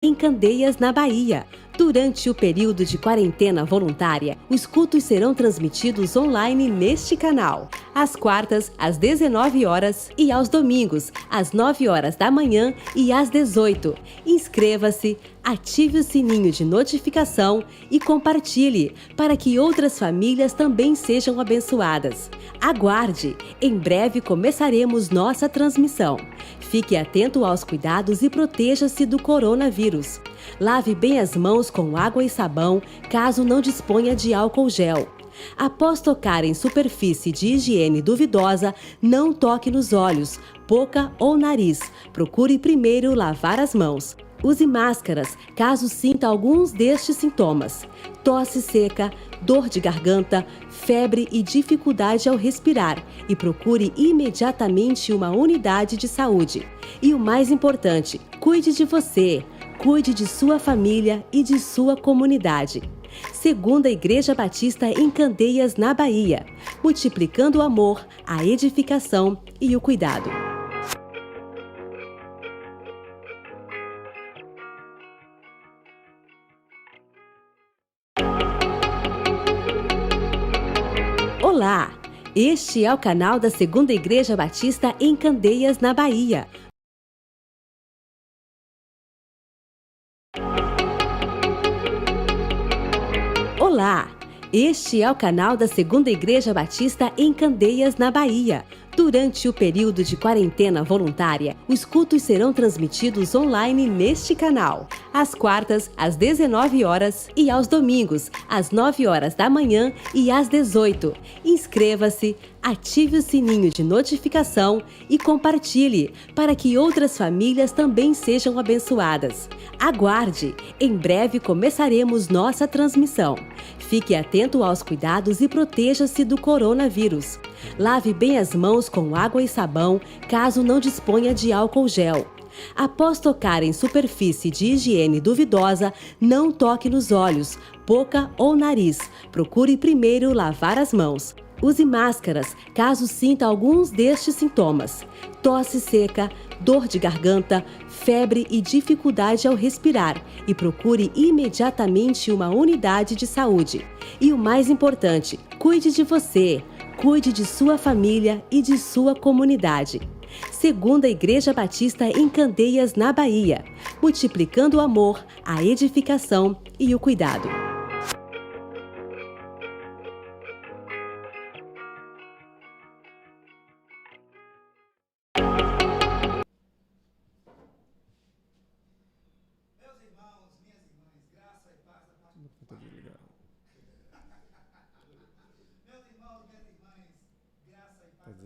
em Candeias, na Bahia. Durante o período de quarentena voluntária, os cultos serão transmitidos online neste canal, às quartas, às 19 horas e aos domingos, às 9 horas da manhã e às 18. Inscreva-se, ative o sininho de notificação e compartilhe, para que outras famílias também sejam abençoadas. Aguarde! Em breve começaremos nossa transmissão. Fique atento aos cuidados e proteja-se do coronavírus. Lave bem as mãos com água e sabão, caso não disponha de álcool gel. Após tocar em superfície de higiene duvidosa, não toque nos olhos, boca ou nariz. Procure primeiro lavar as mãos. Use máscaras, caso sinta alguns destes sintomas: tosse seca, dor de garganta, febre e dificuldade ao respirar, e procure imediatamente uma unidade de saúde. E o mais importante, cuide de você, cuide de sua família e de sua comunidade. Segunda Igreja Batista em Candeias, na Bahia, multiplicando o amor, a edificação e o cuidado. Olá! Este é o canal da Segunda Igreja Batista em Candeias, na Bahia. Olá! Este é o canal da Segunda Igreja Batista em Candeias, na Bahia. Durante o período de quarentena voluntária, os cultos serão transmitidos online neste canal, às quartas, às 19 horas e aos domingos, às 9 horas da manhã e às 18. Inscreva-se, ative o sininho de notificação e compartilhe, para que outras famílias também sejam abençoadas. Aguarde! Em breve começaremos nossa transmissão. Fique atento aos cuidados e proteja-se do coronavírus. Lave bem as mãos com água e sabão, caso não disponha de álcool gel. Após tocar em superfície de higiene duvidosa, não toque nos olhos, boca ou nariz. Procure primeiro lavar as mãos. Use máscaras, caso sinta alguns destes sintomas: tosse seca, dor de garganta, febre e dificuldade ao respirar, e procure imediatamente uma unidade de saúde. E o mais importante, cuide de você, cuide de sua família e de sua comunidade. Segunda Igreja Batista em Candeias, na Bahia, multiplicando o amor, a edificação e o cuidado.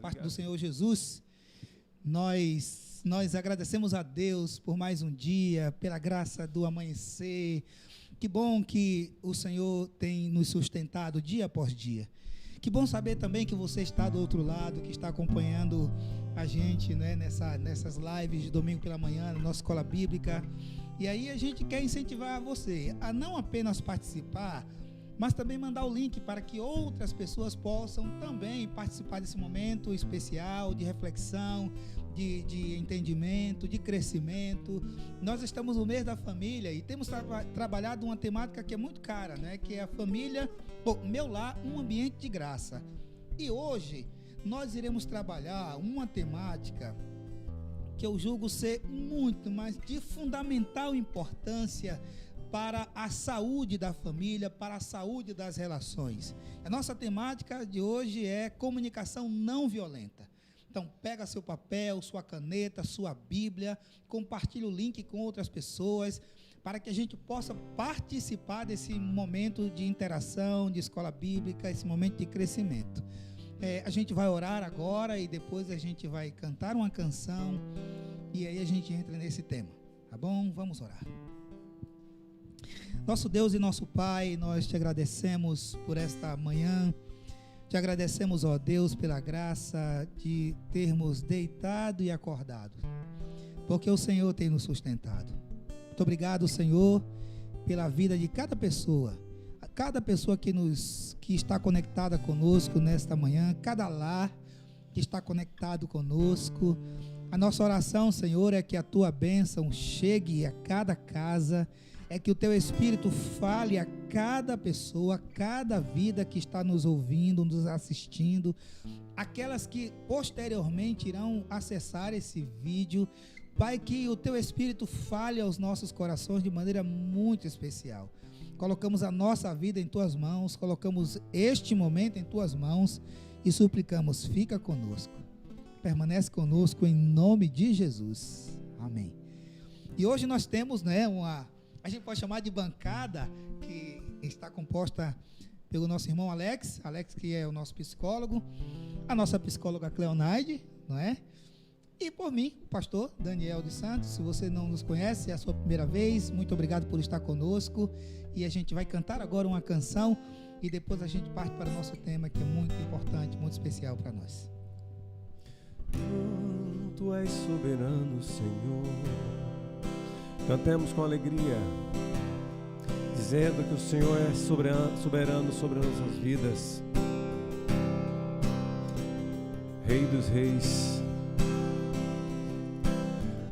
Parte do Senhor Jesus, nós agradecemos a Deus por mais um dia, pela graça do amanhecer. Que bom que o Senhor tem nos sustentado dia após dia. Que bom saber também que você está do outro lado, que está acompanhando a gente, né, nessas lives de domingo pela manhã, na nossa escola bíblica. E aí a gente quer incentivar você a não apenas participar, mas também mandar o link para que outras pessoas possam também participar desse momento especial de reflexão, de entendimento, de crescimento. Nós estamos no mês da família e temos trabalhado uma temática que é muito cara, né? Que é a família, meu lar, um ambiente de graça. E hoje nós iremos trabalhar uma temática que eu julgo ser muito, mas de fundamental importância para a saúde da família, para a saúde das relações. A nossa temática de hoje é comunicação não violenta. Então, pega seu papel, sua caneta, sua Bíblia, compartilhe o link com outras pessoas, para que a gente possa participar desse momento de interação, de escola bíblica, esse momento de crescimento. A gente vai orar agora e depois a gente vai cantar uma canção e aí a gente entra nesse tema, tá bom? Vamos orar. Nosso Deus e nosso Pai, nós te agradecemos por esta manhã, te agradecemos, ó Deus, pela graça de termos deitado e acordado, porque o Senhor tem nos sustentado. Muito obrigado, Senhor, pela vida de cada pessoa que está conectada conosco nesta manhã, cada lar que está conectado conosco. A nossa oração, Senhor, é que a tua bênção chegue a cada casa, é que o teu Espírito fale a cada pessoa, a cada vida que está nos ouvindo, nos assistindo, aquelas que posteriormente irão acessar esse vídeo. Pai, que o teu Espírito fale aos nossos corações de maneira muito especial. Colocamos a nossa vida em tuas mãos, colocamos este momento em tuas mãos e suplicamos, fica conosco. Permanece conosco em nome de Jesus. Amém. E hoje nós temos, a gente pode chamar de bancada, que está composta pelo nosso irmão Alex, que é o nosso psicólogo, a nossa psicóloga Cleonaide, não é? E por mim, o pastor Daniel dos Santos. Se você não nos conhece, é a sua primeira vez, muito obrigado por estar conosco. E a gente vai cantar agora uma canção e depois a gente parte para o nosso tema, que é muito importante, muito especial para nós. Tu és soberano, Senhor. Cantemos com alegria, dizendo que o Senhor é soberano sobre as nossas vidas. Rei dos reis,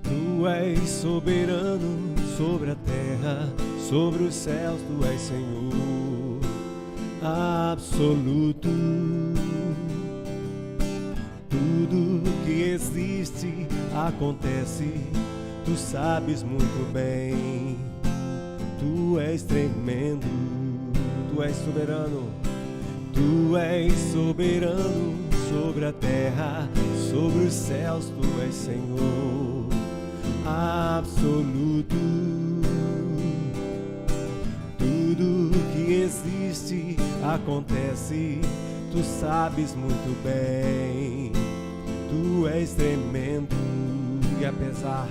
tu és soberano sobre a terra, sobre os céus, tu és Senhor absoluto. Tudo que existe acontece, tu sabes muito bem. Tu és tremendo, tu és soberano. Tu és soberano sobre a terra, sobre os céus, tu és Senhor absoluto. Tudo que existe acontece, tu sabes muito bem. Tu és tremendo e apesar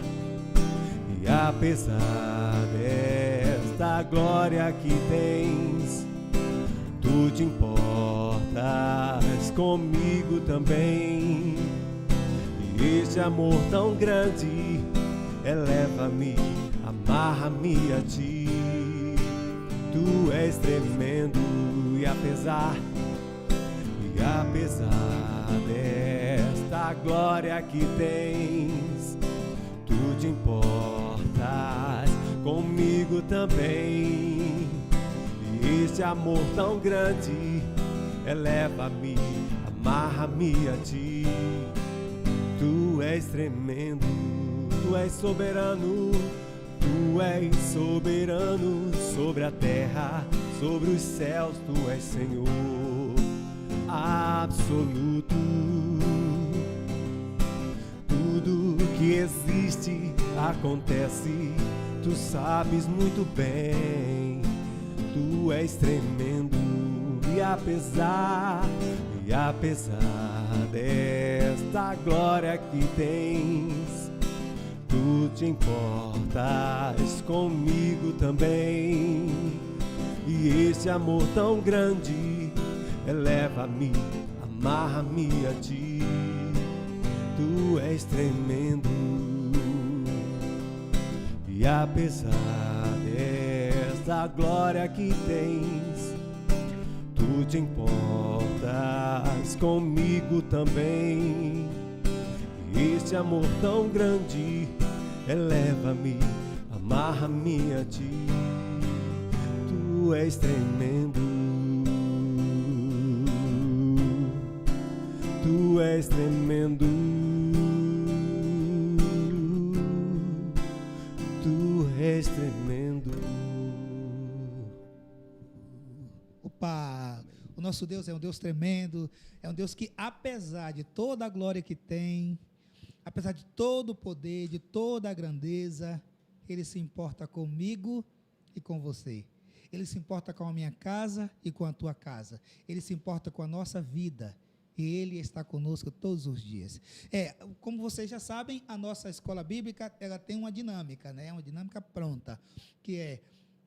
desta glória que tens, tu te importas comigo também. E este amor tão grande eleva-me, amarra-me a ti. Tu és tremendo e apesar desta glória que tens, tu te importas comigo também. E este amor tão grande eleva-me, amarra-me a ti. Tu és tremendo, tu és soberano. Tu és soberano sobre a terra, sobre os céus, tu és Senhor absoluto. Tudo que existe acontece, tu sabes muito bem. Tu és tremendo e apesar desta glória que tens, tu te importas comigo também. E este amor tão grande eleva-me, amarra-me a ti. Tu és tremendo e apesar desta glória que tens, tu te importas comigo também. E este amor tão grande eleva-me, amarra-me a ti. Tu és tremendo, tu és tremendo, tu és tremendo. Opa! O nosso Deus é um Deus tremendo, é um Deus que, apesar de toda a glória que tem, apesar de todo o poder, de toda a grandeza, Ele se importa comigo e com você. Ele se importa com a minha casa e com a tua casa. Ele se importa com a nossa vida. E Ele está conosco todos os dias. Como vocês já sabem, a nossa escola bíblica, ela tem uma dinâmica, né? Uma dinâmica pronta, que é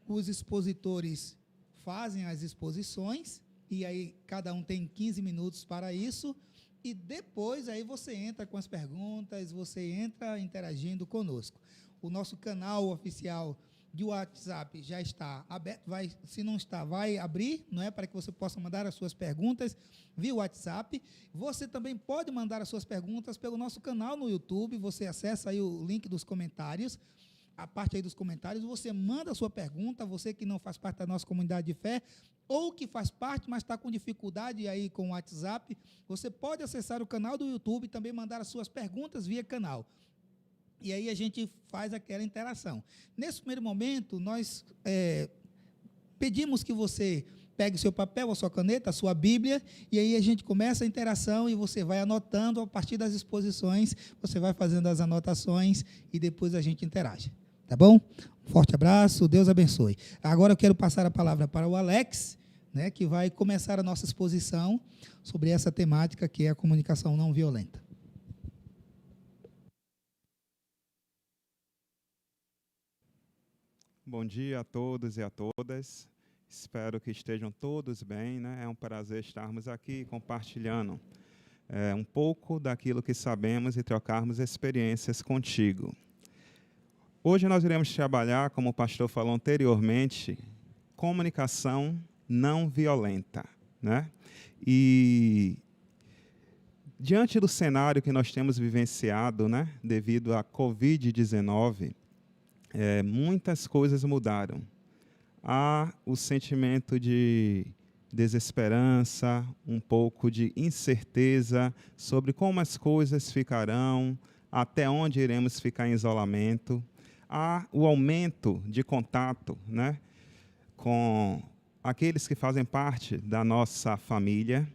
os expositores fazem as exposições, e aí cada um tem 15 minutos para isso, e depois aí você entra com as perguntas, você entra interagindo conosco. O nosso canal oficial de WhatsApp já está aberto, se não está, vai abrir, não é, para que você possa mandar as suas perguntas via WhatsApp. Você também pode mandar as suas perguntas pelo nosso canal no YouTube, você acessa aí o link dos comentários, a parte aí dos comentários, você manda a sua pergunta, você que não faz parte da nossa comunidade de fé, ou que faz parte, mas está com dificuldade aí com o WhatsApp, você pode acessar o canal do YouTube e também mandar as suas perguntas via canal. E aí a gente faz aquela interação. Nesse primeiro momento, nós pedimos que você pegue o seu papel, a sua caneta, a sua Bíblia, e aí a gente começa a interação e você vai anotando a partir das exposições, você vai fazendo as anotações e depois a gente interage. Tá bom? Um forte abraço, Deus abençoe. Agora eu quero passar a palavra para o Alex, né, que vai começar a nossa exposição sobre essa temática que é a comunicação não violenta. Bom dia a todos e a todas. Espero que estejam todos bem, né? É um prazer estarmos aqui compartilhando um pouco daquilo que sabemos e trocarmos experiências contigo. Hoje nós iremos trabalhar, como o pastor falou anteriormente, comunicação não violenta, né? E diante do cenário que nós temos vivenciado, né, devido à Covid-19, muitas coisas mudaram. Há o sentimento de desesperança, um pouco de incerteza sobre como as coisas ficarão, até onde iremos ficar em isolamento. Há o aumento de contato, né, com aqueles que fazem parte da nossa família.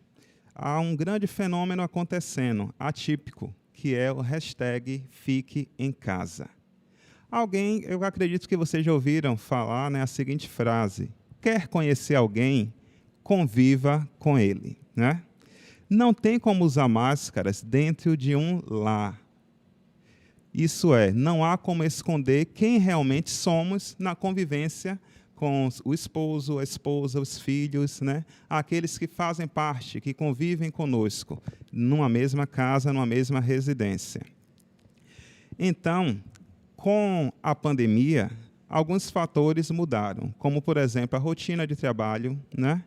Há um grande fenômeno acontecendo, atípico, que é o hashtag Fique em Casa. Eu acredito que vocês já ouviram falar, né, a seguinte frase: quer conhecer alguém, conviva com ele, né? Não tem como usar máscaras dentro de um lar. Isso é, não há como esconder quem realmente somos na convivência com o esposo, a esposa, os filhos, né? Aqueles que fazem parte, que convivem conosco, numa mesma casa, numa mesma residência. Então, com a pandemia, alguns fatores mudaram, como, por exemplo, a rotina de trabalho, né?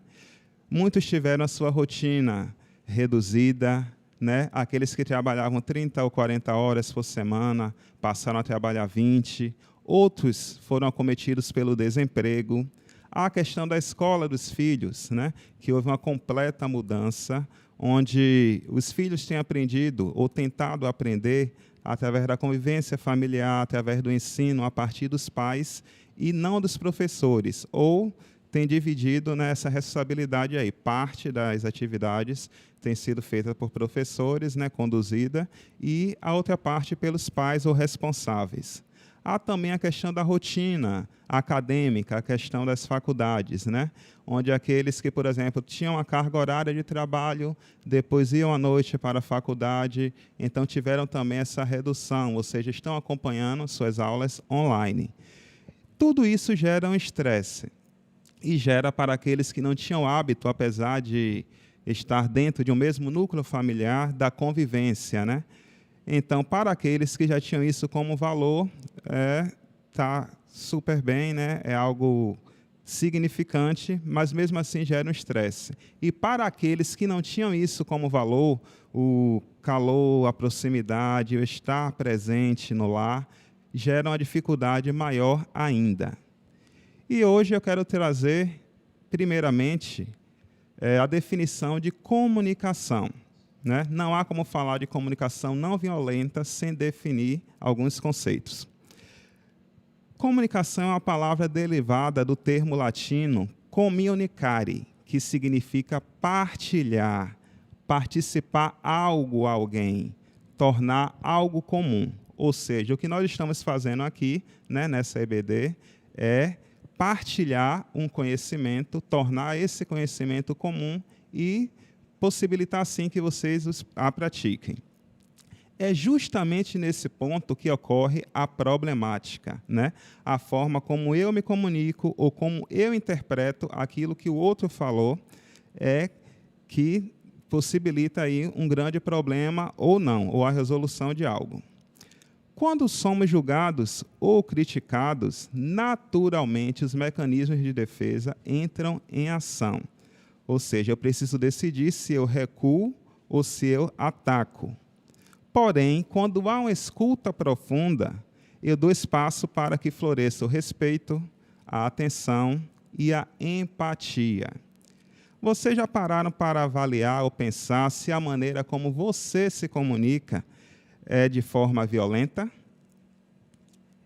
Muitos tiveram a sua rotina reduzida, né? Aqueles que trabalhavam 30 ou 40 horas por semana passaram a trabalhar 20, outros foram acometidos pelo desemprego. Há a questão da escola dos filhos, né? Que houve uma completa mudança, onde os filhos têm aprendido ou tentado aprender através da convivência familiar, através do ensino a partir dos pais e não dos professores, ou tem dividido nessa responsabilidade aí. Parte das atividades tem sido feita por professores, né, conduzida, e a outra parte pelos pais ou responsáveis. Há também a questão da rotina acadêmica, a questão das faculdades, né? Onde aqueles que, por exemplo, tinham a carga horária de trabalho, depois iam à noite para a faculdade, então tiveram também essa redução, ou seja, estão acompanhando suas aulas online. Tudo isso gera um estresse e gera para aqueles que não tinham hábito, apesar de estar dentro de um mesmo núcleo familiar, da convivência, né? Então, para aqueles que já tinham isso como valor, está super bem, né? É algo significante, mas mesmo assim gera um estresse. E para aqueles que não tinham isso como valor, o calor, a proximidade, o estar presente no lar, gera uma dificuldade maior ainda. E hoje eu quero trazer, primeiramente, a definição de comunicação, né? Não há como falar de comunicação não violenta sem definir alguns conceitos. Comunicação é uma palavra derivada do termo latino communicare, que significa partilhar, participar algo a alguém, tornar algo comum. Ou seja, o que nós estamos fazendo aqui, né, nessa EBD, é partilhar um conhecimento, tornar esse conhecimento comum e possibilitar, assim, que vocês a pratiquem. É justamente nesse ponto que ocorre a problemática, né? A forma como eu me comunico ou como eu interpreto aquilo que o outro falou é que possibilita aí um grande problema ou não, ou a resolução de algo. Quando somos julgados ou criticados, naturalmente os mecanismos de defesa entram em ação. Ou seja, eu preciso decidir se eu recuo ou se eu ataco. Porém, quando há uma escuta profunda, eu dou espaço para que floresça o respeito, a atenção e a empatia. Vocês já pararam para avaliar ou pensar se a maneira como você se comunica é de forma violenta?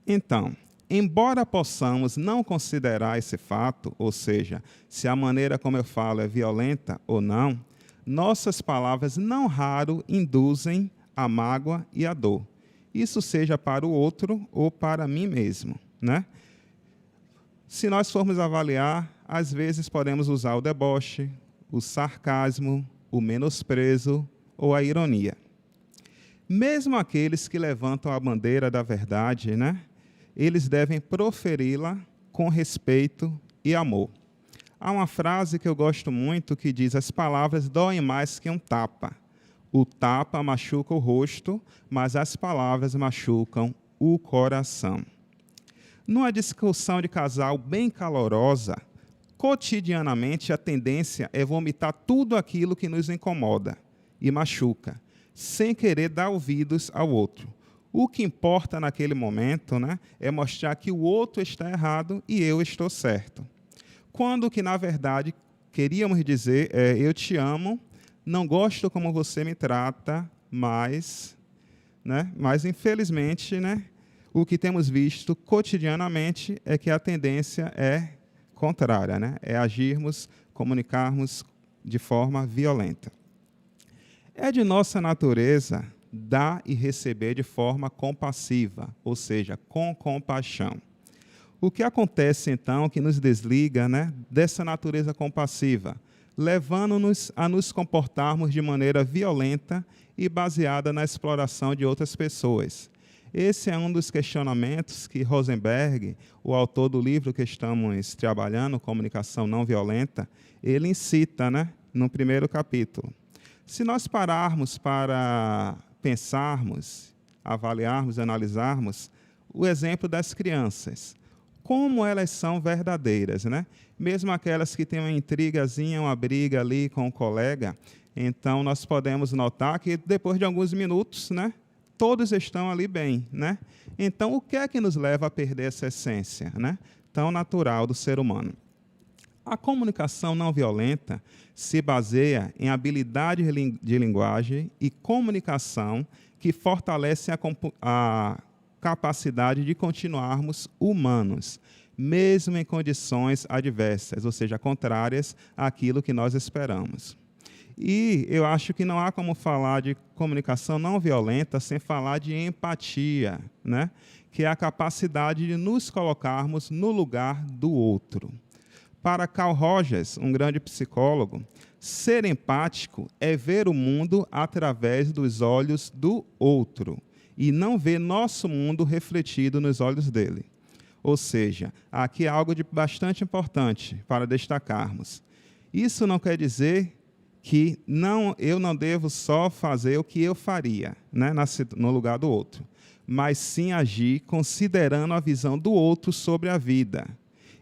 Então, embora possamos não considerar esse fato, ou seja, se a maneira como eu falo é violenta ou não, nossas palavras não raro induzem a mágoa e a dor. Isso seja para o outro ou para mim mesmo, né? Se nós formos avaliar, às vezes podemos usar o deboche, o sarcasmo, o menosprezo ou a ironia. Mesmo aqueles que levantam a bandeira da verdade, né, eles devem proferi-la com respeito e amor. Há uma frase que eu gosto muito que diz: as palavras doem mais que um tapa. O tapa machuca o rosto, mas as palavras machucam o coração. Numa discussão de casal bem calorosa, cotidianamente a tendência é vomitar tudo aquilo que nos incomoda e machuca, sem querer dar ouvidos ao outro. O que importa naquele momento, né, é mostrar que o outro está errado e eu estou certo. Quando o que, na verdade, queríamos dizer é: eu te amo, não gosto como você me trata, mas infelizmente, né, o que temos visto cotidianamente é que a tendência é contrária, né? É agirmos, comunicarmos de forma violenta. É de nossa natureza dar e receber de forma compassiva, ou seja, com compaixão. O que acontece, então, que nos desliga, né, dessa natureza compassiva, levando-nos a nos comportarmos de maneira violenta e baseada na exploração de outras pessoas. Esse é um dos questionamentos que Rosenberg, o autor do livro que estamos trabalhando, Comunicação Não Violenta, ele incita, né, no primeiro capítulo. Se nós pararmos para pensarmos, avaliarmos, analisarmos o exemplo das crianças, como elas são verdadeiras, né? Mesmo aquelas que têm uma intrigazinha, uma briga ali com o colega, então nós podemos notar que depois de alguns minutos, né, todos estão ali bem, né? Então, o que é que nos leva a perder essa essência, né, tão natural do ser humano? A comunicação não violenta se baseia em habilidade de linguagem e comunicação que fortalecem a capacidade de continuarmos humanos, mesmo em condições adversas, ou seja, contrárias àquilo que nós esperamos. E eu acho que não há como falar de comunicação não violenta sem falar de empatia, né? Que é a capacidade de nos colocarmos no lugar do outro. Para Carl Rogers, um grande psicólogo, ser empático é ver o mundo através dos olhos do outro e não ver nosso mundo refletido nos olhos dele. Ou seja, aqui é algo de bastante importante para destacarmos. Isso não quer dizer que eu não devo só fazer o que eu faria, né, no lugar do outro, mas sim agir considerando a visão do outro sobre a vida.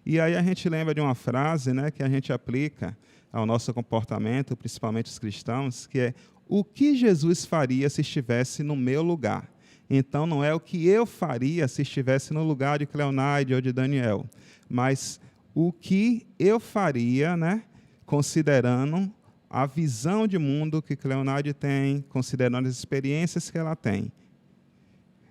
E aí a gente lembra de uma frase, né, que a gente aplica ao nosso comportamento, principalmente os cristãos, que é: o que Jesus faria se estivesse no meu lugar? Então, não é o que eu faria se estivesse no lugar de Cleonaide ou de Daniel, mas o que eu faria, né, considerando a visão de mundo que Cleonaide tem, considerando as experiências que ela tem.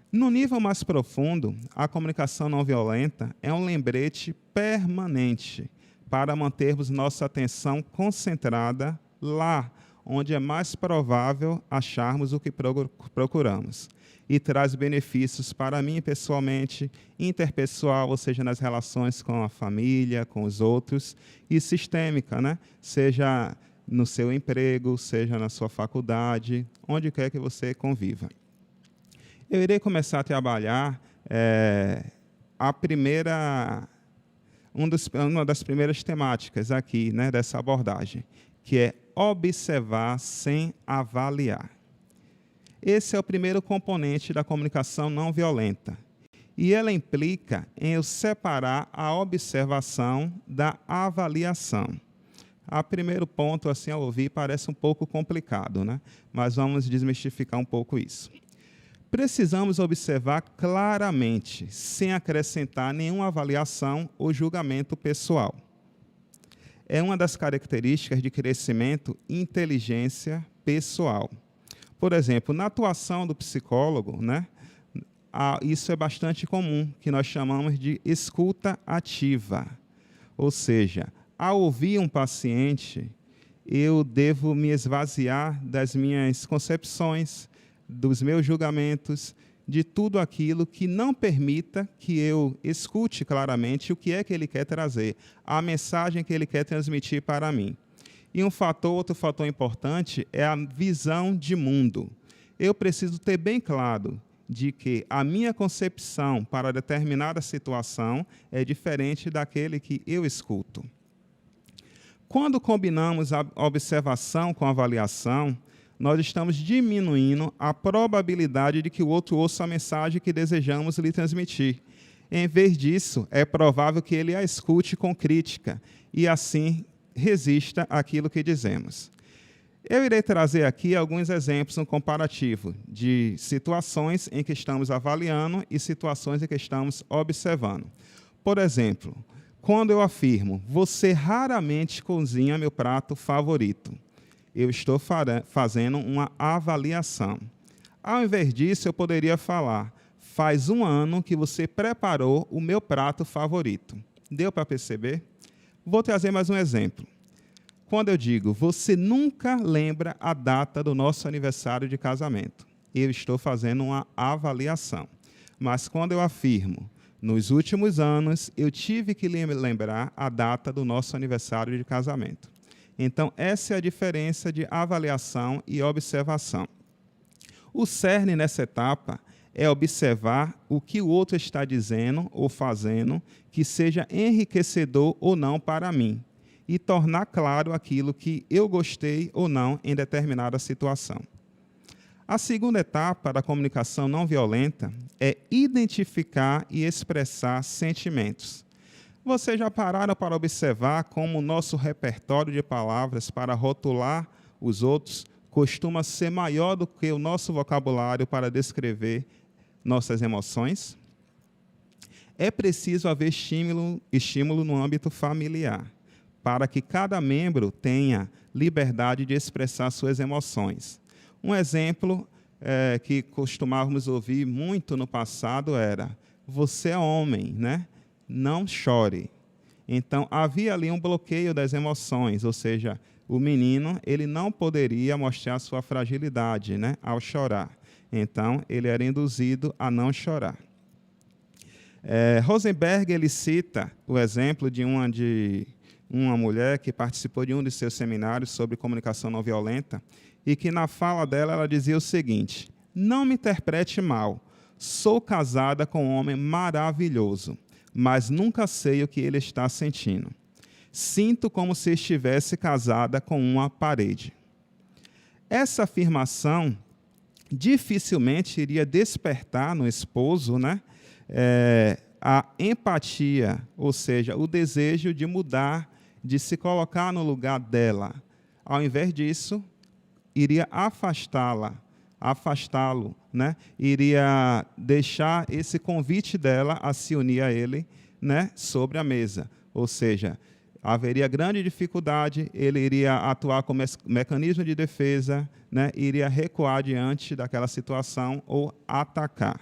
No nível mais profundo, a comunicação não violenta é um lembrete permanente para mantermos nossa atenção concentrada lá onde é mais provável acharmos o que procuramos. E traz benefícios para mim pessoalmente, interpessoal, ou seja, nas relações com a família, com os outros, e sistêmica, né? Seja no seu emprego, seja na sua faculdade, onde quer que você conviva. Eu irei começar a trabalhar uma das primeiras temáticas aqui, né, dessa abordagem, que é observar sem avaliar. Esse é o primeiro componente da comunicação não violenta. E ela implica em eu separar a observação da avaliação. A primeiro ponto, assim, ao ouvir, parece um pouco complicado, né? Mas vamos desmistificar um pouco isso. Precisamos observar claramente, sem acrescentar nenhuma avaliação ou julgamento pessoal. É uma das características de crescimento e inteligência pessoal. Por exemplo, na atuação do psicólogo, né, isso é bastante comum, que nós chamamos de escuta ativa. Ou seja, ao ouvir um paciente, eu devo me esvaziar das minhas concepções, dos meus julgamentos, de tudo aquilo que não permita que eu escute claramente o que é que ele quer trazer, a mensagem que ele quer transmitir para mim. E outro fator importante é a visão de mundo. Eu preciso ter bem claro de que a minha concepção para determinada situação é diferente daquele que eu escuto. Quando combinamos a observação com a avaliação, nós estamos diminuindo a probabilidade de que o outro ouça a mensagem que desejamos lhe transmitir. Em vez disso, é provável que ele a escute com crítica e, assim, resista àquilo que dizemos. Eu irei trazer aqui alguns exemplos, um comparativo de situações em que estamos avaliando e situações em que estamos observando. Por exemplo, quando eu afirmo, você raramente cozinha meu prato favorito, eu estou fazendo uma avaliação. Ao invés disso, eu poderia falar, faz 1 ano que você preparou o meu prato favorito. Deu para perceber? Vou trazer mais um exemplo. Quando eu digo, você nunca lembra a data do nosso aniversário de casamento, eu estou fazendo uma avaliação. Mas quando eu afirmo, nos últimos anos, eu tive que lembrar a data do nosso aniversário de casamento. Então, essa é a diferença de avaliação e observação. O cerne nessa etapa é observar o que o outro está dizendo ou fazendo que seja enriquecedor ou não para mim e tornar claro aquilo que eu gostei ou não em determinada situação. A segunda etapa da comunicação não violenta é identificar e expressar sentimentos. Vocês já pararam para observar como o nosso repertório de palavras para rotular os outros costuma ser maior do que o nosso vocabulário para descrever nossas emoções? É preciso haver estímulo no âmbito familiar, para que cada membro tenha liberdade de expressar suas emoções. Um exemplo que costumávamos ouvir muito no passado era, você é homem, né? Não chore. Então, havia ali um bloqueio das emoções, ou seja, o menino ele não poderia mostrar sua fragilidade, né, ao chorar. Então, ele era induzido a não chorar. Rosenberg ele cita o exemplo de uma mulher que participou de um de seus seminários sobre comunicação não violenta e que, na fala dela, ela dizia o seguinte, não me interprete mal, sou casada com um homem maravilhoso, mas nunca sei o que ele está sentindo. Sinto como se estivesse casada com uma parede. Essa afirmação dificilmente iria despertar no esposo, né, a empatia, ou seja, o desejo de mudar, de se colocar no lugar dela. Ao invés disso, iria afastá-lo, né? Iria deixar esse convite dela a se unir a ele, né, sobre a mesa. Ou seja, haveria grande dificuldade, ele iria atuar como mecanismo de defesa, né, iria recuar diante daquela situação ou atacar.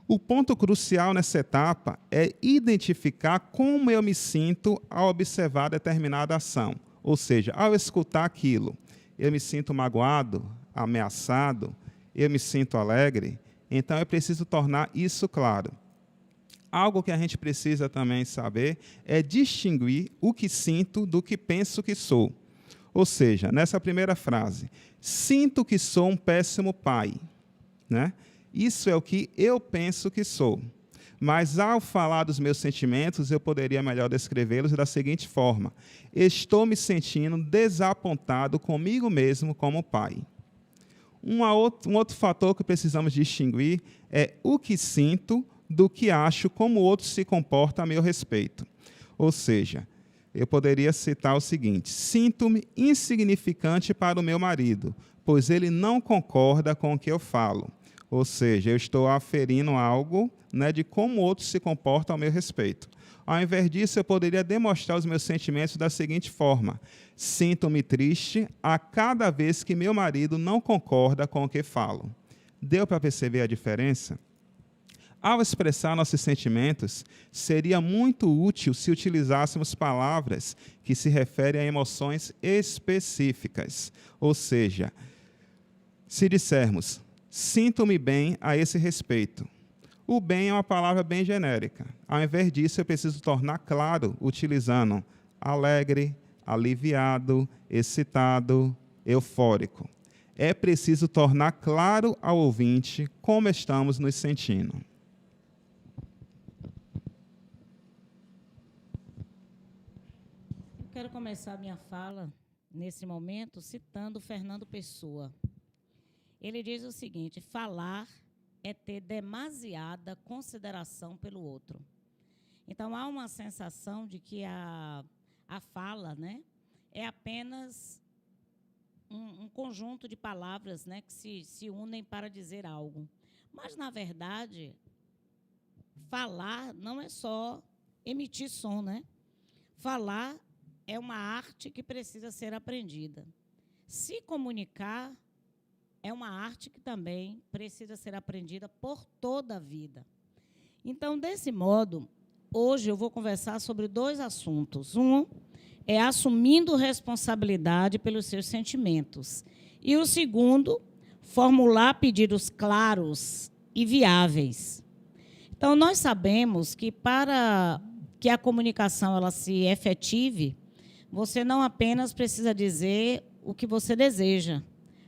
O ponto crucial nessa etapa é identificar como eu me sinto ao observar determinada ação. Ou seja, ao escutar aquilo, eu me sinto magoado, ameaçado, eu me sinto alegre, então é preciso tornar isso claro. Algo que a gente precisa também saber é distinguir o que sinto do que penso que sou. Ou seja, nessa primeira frase, sinto que sou um péssimo pai, né? Isso é o que eu penso que sou. Mas, ao falar dos meus sentimentos, eu poderia melhor descrevê-los da seguinte forma. Estou me sentindo desapontado comigo mesmo como pai. Um outro fator que precisamos distinguir é o que sinto do que acho como o outro se comporta a meu respeito. Ou seja, eu poderia citar o seguinte: sinto-me insignificante para o meu marido, pois ele não concorda com o que eu falo. Ou seja, eu estou aferindo algo, né, de como o outro se comporta ao meu respeito. Ao invés disso, eu poderia demonstrar os meus sentimentos da seguinte forma: sinto-me triste a cada vez que meu marido não concorda com o que falo. Deu para perceber a diferença? Ao expressar nossos sentimentos, seria muito útil se utilizássemos palavras que se referem a emoções específicas. Ou seja, se dissermos, sinto-me bem a esse respeito. O bem é uma palavra bem genérica. Ao invés disso, eu preciso tornar claro, utilizando alegre, aliviado, excitado, eufórico. É preciso tornar claro ao ouvinte como estamos nos sentindo. Eu quero começar a minha fala, nesse momento, citando Fernando Pessoa. Ele diz o seguinte: falar é ter demasiada consideração pelo outro. Então, há uma sensação de que a fala, né, é apenas um conjunto de palavras, né, que se unem para dizer algo. Mas, na verdade, falar não é só emitir som, né? Falar é uma arte que precisa ser aprendida. Se comunicar é uma arte que também precisa ser aprendida por toda a vida. Então, desse modo, hoje eu vou conversar sobre 2 assuntos. Um é assumindo responsabilidade pelos seus sentimentos. E o segundo, formular pedidos claros e viáveis. Então, nós sabemos que para que a comunicação ela se efetive, você não apenas precisa dizer o que você deseja,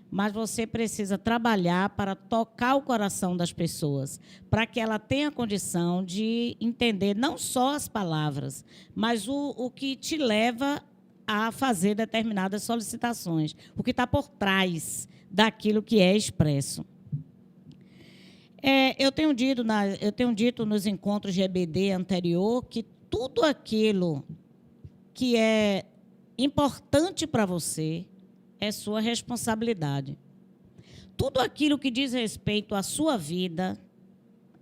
mas você precisa trabalhar para tocar o coração das pessoas, para que ela tenha condição de entender não só as palavras, mas o que te leva a fazer determinadas solicitações, o que está por trás daquilo que é expresso. Eu tenho dito nos encontros de EBD anterior que tudo aquilo que é importante para você é sua responsabilidade. Tudo aquilo que diz respeito à sua vida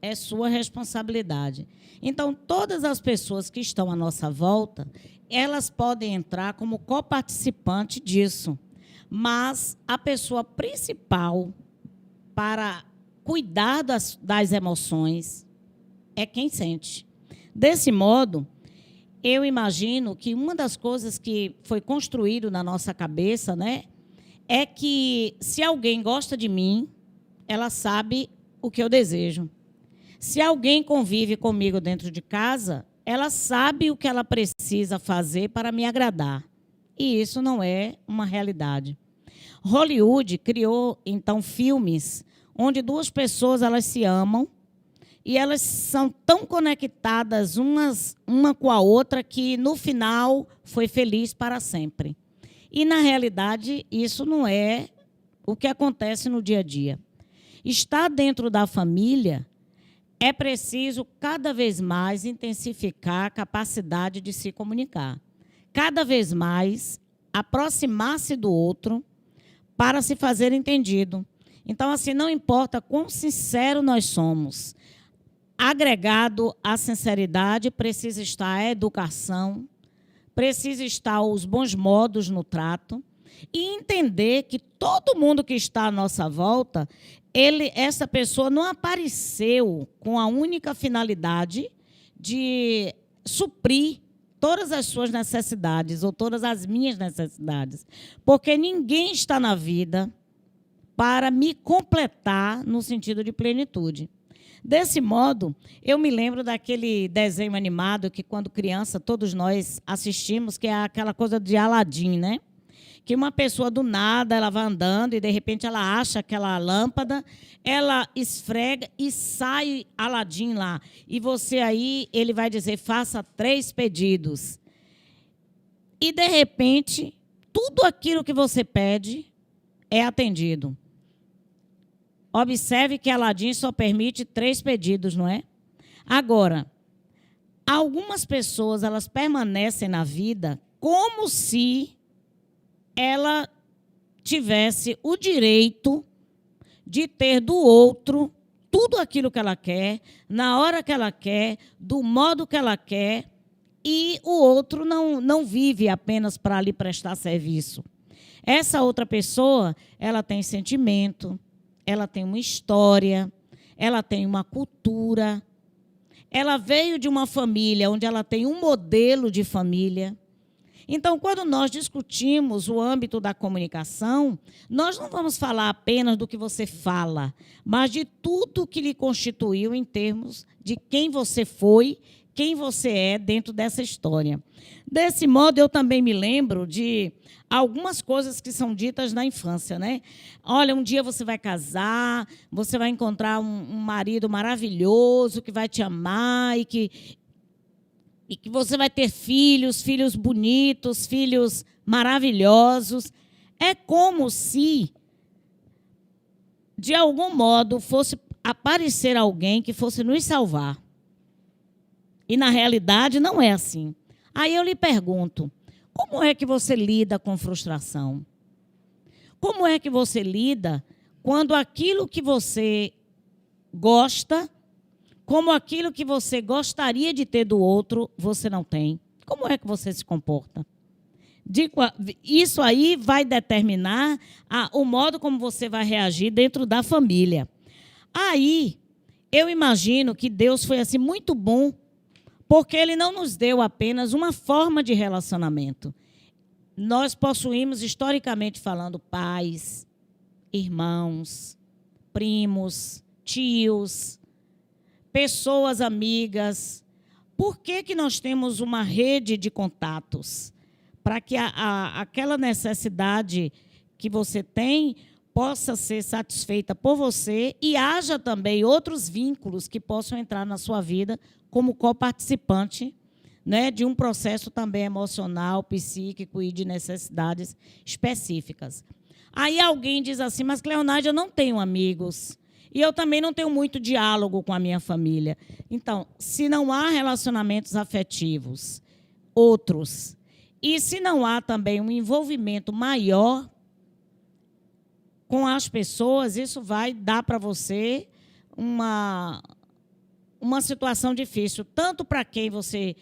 é sua responsabilidade. Então, todas as pessoas que estão à nossa volta, elas podem entrar como coparticipante disso. Mas a pessoa principal para cuidar das emoções é quem sente. Desse modo, eu imagino que uma das coisas que foi construído na nossa cabeça, né, é que se alguém gosta de mim, ela sabe o que eu desejo. Se alguém convive comigo dentro de casa, ela sabe o que ela precisa fazer para me agradar. E isso não é uma realidade. Hollywood criou, então, filmes onde 2 pessoas elas se amam, e elas são tão conectadas uma com a outra que, no final, foi feliz para sempre. E, na realidade, isso não é o que acontece no dia a dia. Estar dentro da família é preciso, cada vez mais, intensificar a capacidade de se comunicar. Cada vez mais, aproximar-se do outro para se fazer entendido. Então, assim, não importa quão sincero nós somos, agregado à sinceridade, precisa estar a educação, precisa estar os bons modos no trato e entender que todo mundo que está à nossa volta, essa pessoa não apareceu com a única finalidade de suprir todas as suas necessidades ou todas as minhas necessidades, porque ninguém está na vida para me completar no sentido de plenitude. Desse modo, eu me lembro daquele desenho animado que, quando criança, todos nós assistimos, que é aquela coisa de Aladim, né? Que uma pessoa, do nada, ela vai andando e, de repente, ela acha aquela lâmpada, ela esfrega e sai Aladim lá. E você aí, ele vai dizer, faça 3 pedidos. E, de repente, tudo aquilo que você pede é atendido. Observe que Aladim só permite 3 pedidos, não é? Agora, algumas pessoas, elas permanecem na vida como se ela tivesse o direito de ter do outro tudo aquilo que ela quer, na hora que ela quer, do modo que ela quer, e o outro não vive apenas para lhe prestar serviço. Essa outra pessoa, ela tem sentimento, ela tem uma história, ela tem uma cultura, ela veio de uma família onde ela tem um modelo de família. Então, quando nós discutimos o âmbito da comunicação, nós não vamos falar apenas do que você fala, mas de tudo que lhe constituiu em termos de quem você foi, quem você é dentro dessa história. Desse modo, eu também me lembro de algumas coisas que são ditas na infância, né? Olha, um dia você vai casar, você vai encontrar um marido maravilhoso que vai te amar e que você vai ter filhos bonitos, filhos maravilhosos. É como se, de algum modo, fosse aparecer alguém que fosse nos salvar. E, na realidade, não é assim. Aí eu lhe pergunto, como é que você lida com frustração? Como é que você lida quando aquilo que você gosta, como aquilo que você gostaria de ter do outro, você não tem? Como é que você se comporta? Isso aí vai determinar o modo como você vai reagir dentro da família. Aí, eu imagino que Deus foi assim muito bom, porque Ele não nos deu apenas uma forma de relacionamento. Nós possuímos, historicamente falando, pais, irmãos, primos, tios, pessoas amigas. Por que nós temos uma rede de contatos? Para que aquela necessidade que você tem possa ser satisfeita por você e haja também outros vínculos que possam entrar na sua vida como coparticipante, né, de um processo também emocional, psíquico e de necessidades específicas. Aí alguém diz assim, mas Cleonádia, eu não tenho amigos e eu também não tenho muito diálogo com a minha família. Então, se não há relacionamentos afetivos, outros, e se não há também um envolvimento maior com as pessoas, isso vai dar para você uma situação difícil, tanto para quem você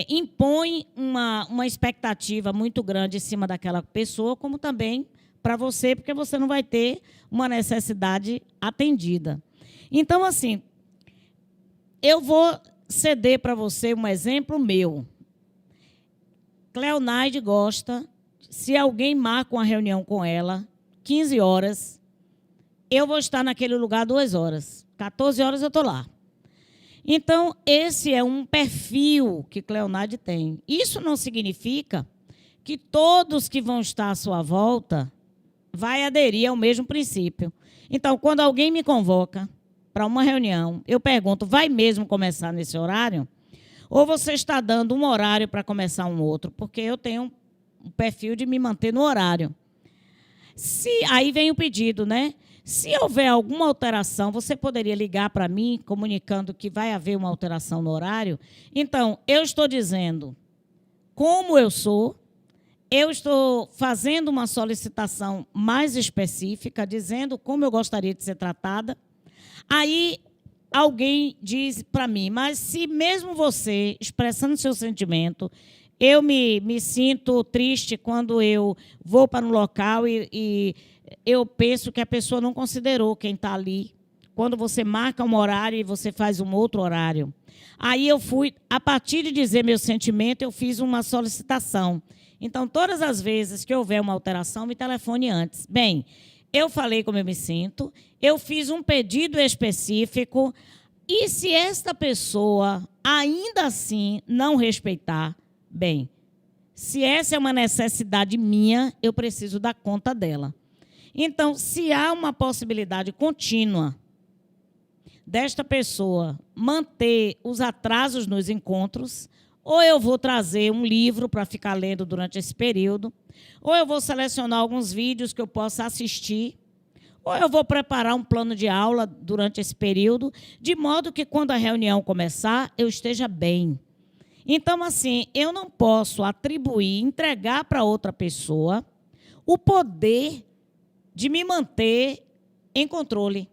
impõe uma expectativa muito grande em cima daquela pessoa, como também para você, porque você não vai ter uma necessidade atendida. Então, assim, eu vou ceder para você um exemplo meu. Cleonaide gosta, se alguém marca uma reunião com ela, 15 horas, eu vou estar naquele lugar 2 horas. 14 horas eu estou lá. Então, esse é um perfil que Cleonaide tem. Isso não significa que todos que vão estar à sua volta vai aderir ao mesmo princípio. Então, quando alguém me convoca para uma reunião, eu pergunto, vai mesmo começar nesse horário? Ou você está dando um horário para começar um outro? Porque eu tenho um perfil de me manter no horário. Aí vem o pedido, né? Se houver alguma alteração, você poderia ligar para mim, comunicando que vai haver uma alteração no horário? Então, eu estou dizendo como eu sou, eu estou fazendo uma solicitação mais específica, dizendo como eu gostaria de ser tratada. Aí, alguém diz para mim, mas se mesmo você, expressando seu sentimento, eu me sinto triste quando eu vou para um local e eu penso que a pessoa não considerou quem está ali. Quando você marca um horário e você faz um outro horário. Aí eu fui, a partir de dizer meu sentimento, eu fiz uma solicitação. Então, todas as vezes que houver uma alteração, me telefone antes. Bem, eu falei como eu me sinto, eu fiz um pedido específico, e se esta pessoa ainda assim não respeitar, bem, se essa é uma necessidade minha, eu preciso dar conta dela. Então, se há uma possibilidade contínua desta pessoa manter os atrasos nos encontros, ou eu vou trazer um livro para ficar lendo durante esse período, ou eu vou selecionar alguns vídeos que eu possa assistir, ou eu vou preparar um plano de aula durante esse período, de modo que quando a reunião começar, eu esteja bem. Então, assim, eu não posso atribuir, entregar para outra pessoa o poder de me manter em controle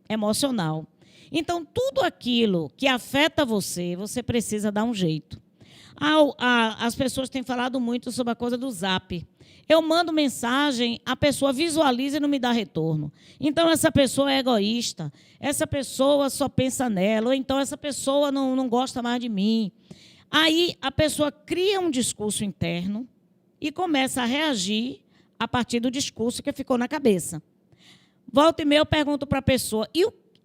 emocional. Então, tudo aquilo que afeta você, você precisa dar um jeito. As pessoas têm falado muito sobre a coisa do Zap. Eu mando mensagem, a pessoa visualiza e não me dá retorno. Então, essa pessoa é egoísta, essa pessoa só pensa nela, ou então essa pessoa não gosta mais de mim. Aí, a pessoa cria um discurso interno e começa a reagir a partir do discurso que ficou na cabeça. Volta e meia, eu pergunto para a pessoa,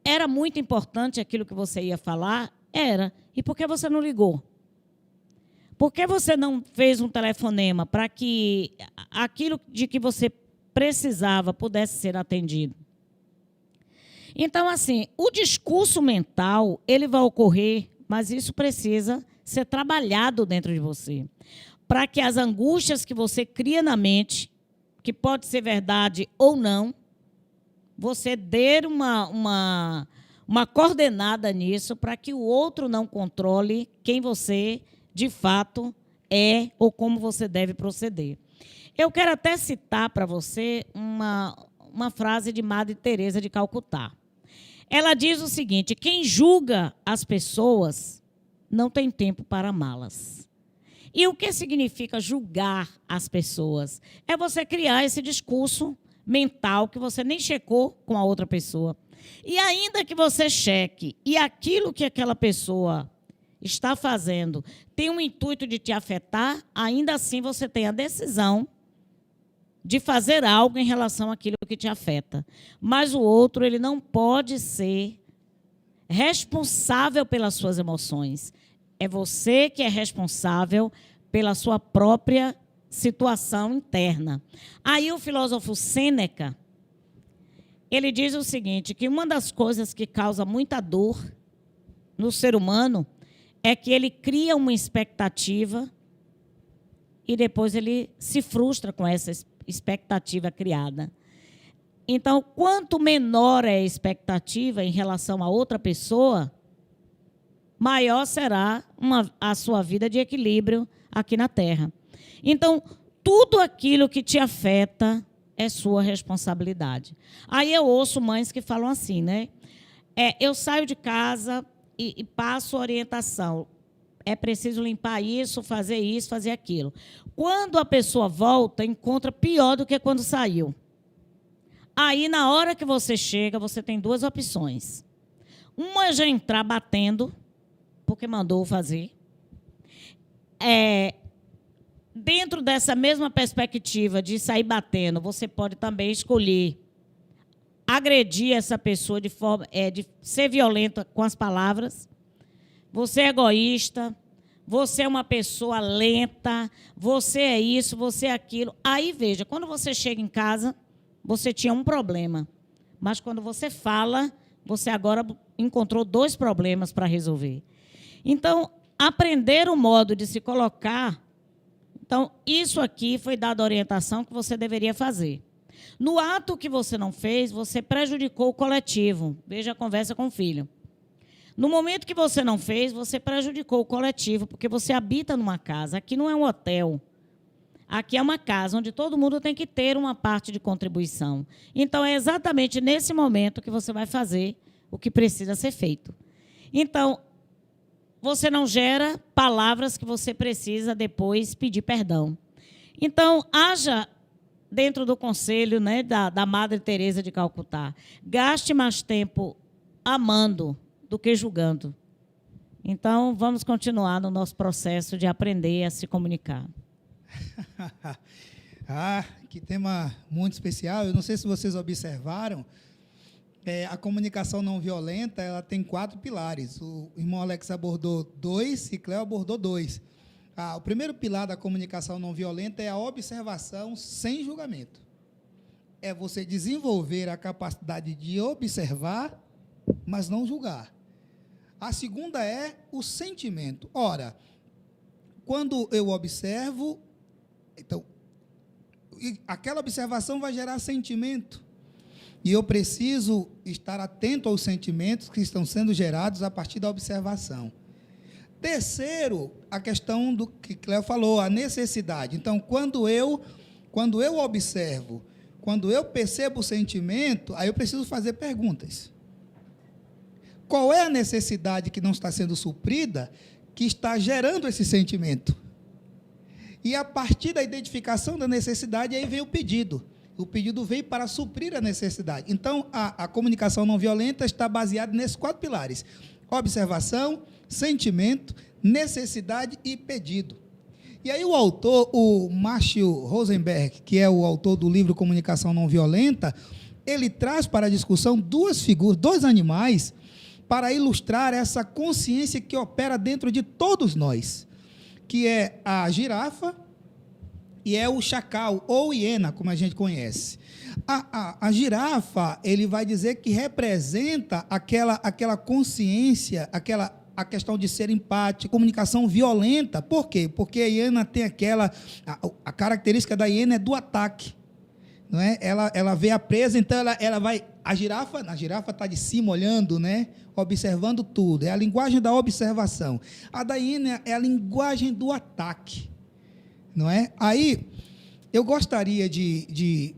era muito importante aquilo que você ia falar? Era. E por que você não ligou? Por que você não fez um telefonema para que aquilo de que você precisava pudesse ser atendido? Então, assim, o discurso mental, ele vai ocorrer, mas isso precisa ser trabalhado dentro de você, para que as angústias que você cria na mente, que pode ser verdade ou não, você dê uma coordenada nisso para que o outro não controle quem você, de fato, é ou como você deve proceder. Eu quero até citar para você uma frase de Madre Teresa de Calcutá. Ela diz o seguinte: quem julga as pessoas não tem tempo para amá-las. E o que significa julgar as pessoas? É você criar esse discurso mental que você nem checou com a outra pessoa. E ainda que você cheque e aquilo que aquela pessoa está fazendo tem um intuito de te afetar, ainda assim você tem a decisão de fazer algo em relação àquilo que te afeta. Mas o outro, ele não pode ser responsável pelas suas emoções. É você que é responsável pela sua própria situação interna. Aí o filósofo Sêneca, ele diz o seguinte, que uma das coisas que causa muita dor no ser humano é que ele cria uma expectativa e depois ele se frustra com essa expectativa criada. Então, quanto menor é a expectativa em relação a outra pessoa, maior será a sua vida de equilíbrio aqui na Terra. Então, tudo aquilo que te afeta é sua responsabilidade. Aí eu ouço mães que falam assim, né? Eu saio de casa e passo orientação. É preciso limpar isso, fazer aquilo. Quando a pessoa volta, encontra pior do que quando saiu. Aí, na hora que você chega, você tem duas opções. Uma é já entrar batendo, porque mandou fazer. Dentro dessa mesma perspectiva de sair batendo, você pode também escolher agredir essa pessoa de forma de ser violenta com as palavras. Você é egoísta, você é uma pessoa lenta, você é isso, você é aquilo. Aí, veja, quando você chega em casa, você tinha um problema. Mas quando você fala, você agora encontrou dois problemas para resolver. Então, aprender o modo de se colocar. Então, isso aqui foi dada a orientação que você deveria fazer. No ato que você não fez, você prejudicou o coletivo. Veja a conversa com o filho. No momento que você não fez, você prejudicou o coletivo, porque você habita numa casa. Aqui não é um hotel. Aqui é uma casa onde todo mundo tem que ter uma parte de contribuição. Então, é exatamente nesse momento que você vai fazer o que precisa ser feito. Então, você não gera palavras que você precisa depois pedir perdão. Então, haja dentro do conselho, né, da Madre Teresa de Calcutá. Gaste mais tempo amando do que julgando. Então, vamos continuar no nosso processo de aprender a se comunicar. Que tema muito especial. Eu não sei se vocês observaram, a comunicação não violenta, ela tem 4 pilares. O irmão Alex abordou 2 e Cléo abordou 2. O primeiro pilar da comunicação não violenta é a observação sem julgamento. É você desenvolver a capacidade de observar, mas não julgar. A segunda é o sentimento. Ora, quando eu observo, então, aquela observação vai gerar sentimento. E eu preciso estar atento aos sentimentos que estão sendo gerados a partir da observação. Terceiro, a questão do que Cléo falou, a necessidade. Então, quando eu observo, quando eu percebo o sentimento, aí eu preciso fazer perguntas. Qual é a necessidade que não está sendo suprida, que está gerando esse sentimento? E a partir da identificação da necessidade, aí vem o pedido. O pedido veio para suprir a necessidade. Então, a comunicação não violenta está baseada nesses 4 pilares: observação, sentimento, necessidade e pedido. E aí o autor, o Marshall Rosenberg, que é o autor do livro Comunicação Não Violenta, ele traz para a discussão 2 figuras, 2 animais, para ilustrar essa consciência que opera dentro de todos nós, que é a girafa e é o chacal, ou hiena, como a gente conhece. A girafa, ele vai dizer que representa aquela consciência, a questão de ser empático, comunicação violenta. Por quê? Porque a hiena tem a característica da hiena é do ataque. Não é? Ela vê a presa, então ela vai... A girafa está de cima olhando, né? Observando tudo. É a linguagem da observação. A da hiena é a linguagem do ataque. Não é? Aí, eu gostaria de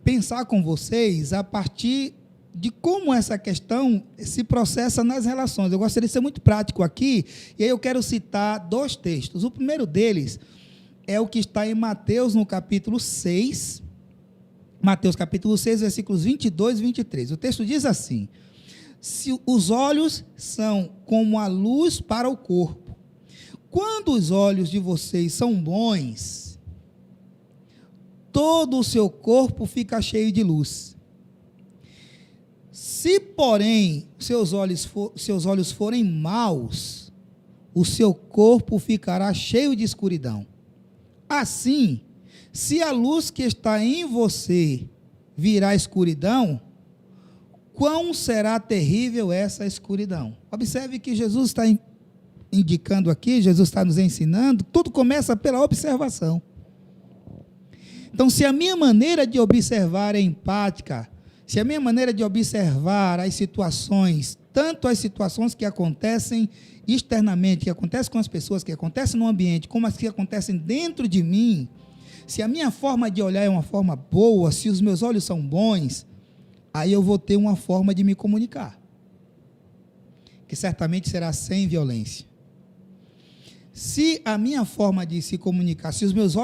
pensar com vocês a partir de como essa questão se processa nas relações. Eu gostaria de ser muito prático aqui, e aí eu quero citar 2 textos. O primeiro deles é o que está em Mateus, no capítulo 6, Mateus capítulo 6, versículos 22 e 23. O texto diz assim: se os olhos são como a luz para o corpo, quando os olhos de vocês são bons, todo o seu corpo fica cheio de luz. Se, porém, seus olhos forem maus, o seu corpo ficará cheio de escuridão. Assim, se a luz que está em você virar escuridão, quão será terrível essa escuridão? Observe que Jesus está indicando aqui, Jesus está nos ensinando, tudo começa pela observação. Então, se a minha maneira de observar é empática, se a minha maneira de observar as situações, tanto as situações que acontecem externamente, que acontecem com as pessoas, que acontecem no ambiente, como as que acontecem dentro de mim, se a minha forma de olhar é uma forma boa, se os meus olhos são bons, aí eu vou ter uma forma de me comunicar, que certamente será sem violência. Se a minha forma de se comunicar, se os meus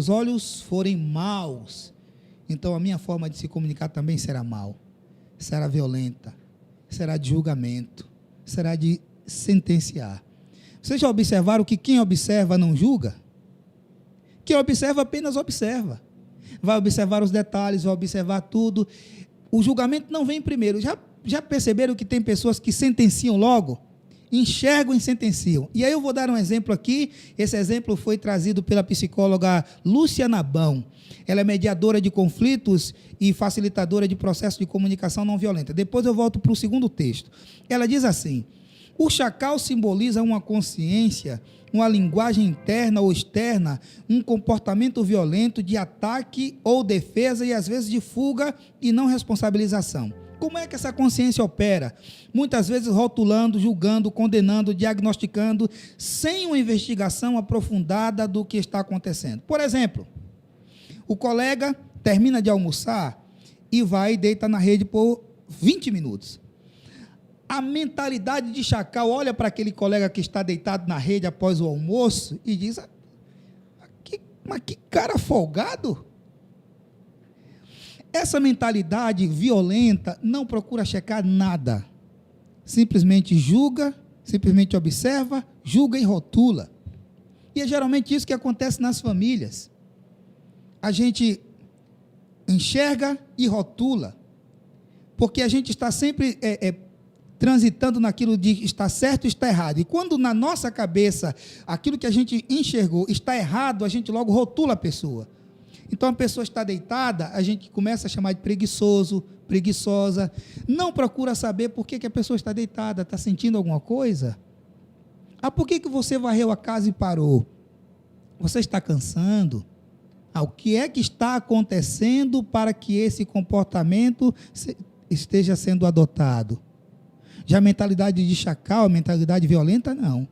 olhos forem maus, então a minha forma de se comunicar também será mal, será violenta, será de julgamento, será de sentenciar. Vocês já observaram que quem observa não julga? Quem observa apenas observa. Vai observar os detalhes, vai observar tudo. O julgamento não vem primeiro. Já perceberam que tem pessoas que sentenciam logo? Enxergam e sentenciam. E aí eu vou dar um exemplo aqui. Esse exemplo foi trazido pela psicóloga Lúcia Nabão. Ela é mediadora de conflitos e facilitadora de processos de comunicação não violenta. Depois eu volto para o segundo texto. Ela diz assim: o chacal simboliza uma consciência, uma linguagem interna ou externa, um comportamento violento de ataque ou defesa e às vezes de fuga e não responsabilização. Como é que essa consciência opera? Muitas vezes rotulando, julgando, condenando, diagnosticando, sem uma investigação aprofundada do que está acontecendo. Por exemplo, o colega termina de almoçar e vai e deita na rede por 20 minutos. A mentalidade de chacal olha para aquele colega que está deitado na rede após o almoço e diz: mas que cara folgado. Essa mentalidade violenta não procura checar nada. Simplesmente julga, simplesmente observa, julga e rotula. E é geralmente isso que acontece nas famílias. A gente enxerga e rotula, porque a gente está sempre transitando naquilo de está certo e está errado. E quando na nossa cabeça aquilo que a gente enxergou está errado, a gente logo rotula a pessoa. Então a pessoa está deitada, a gente começa a chamar de preguiçoso, preguiçosa, não procura saber por que a pessoa está deitada, está sentindo alguma coisa? Por que você varreu a casa e parou? Você está cansando? O que é que está acontecendo para que esse comportamento esteja sendo adotado? Já a mentalidade de chacal, a mentalidade violenta, não.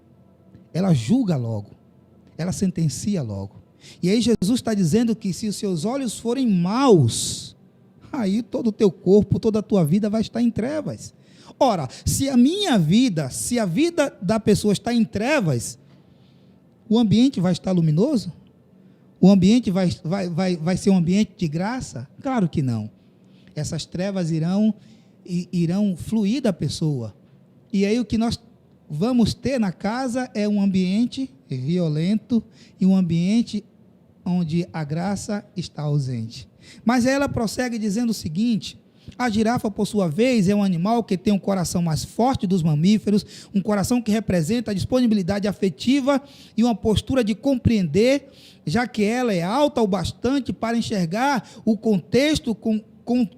Ela julga logo. Ela sentencia logo. E aí Jesus está dizendo que se os seus olhos forem maus, aí todo o teu corpo, toda a tua vida vai estar em trevas. Ora, se a minha vida, se a vida da pessoa está em trevas, o ambiente vai estar luminoso? O ambiente vai ser um ambiente de graça? Claro que não. Essas trevas irão fluir da pessoa. E aí o que nós vamos ter na casa é um ambiente violento e um ambiente onde a graça está ausente. Mas ela prossegue dizendo o seguinte: a girafa, por sua vez, é um animal que tem um coração mais forte dos mamíferos, um coração que representa a disponibilidade afetiva e uma postura de compreender, já que ela é alta o bastante para enxergar o contexto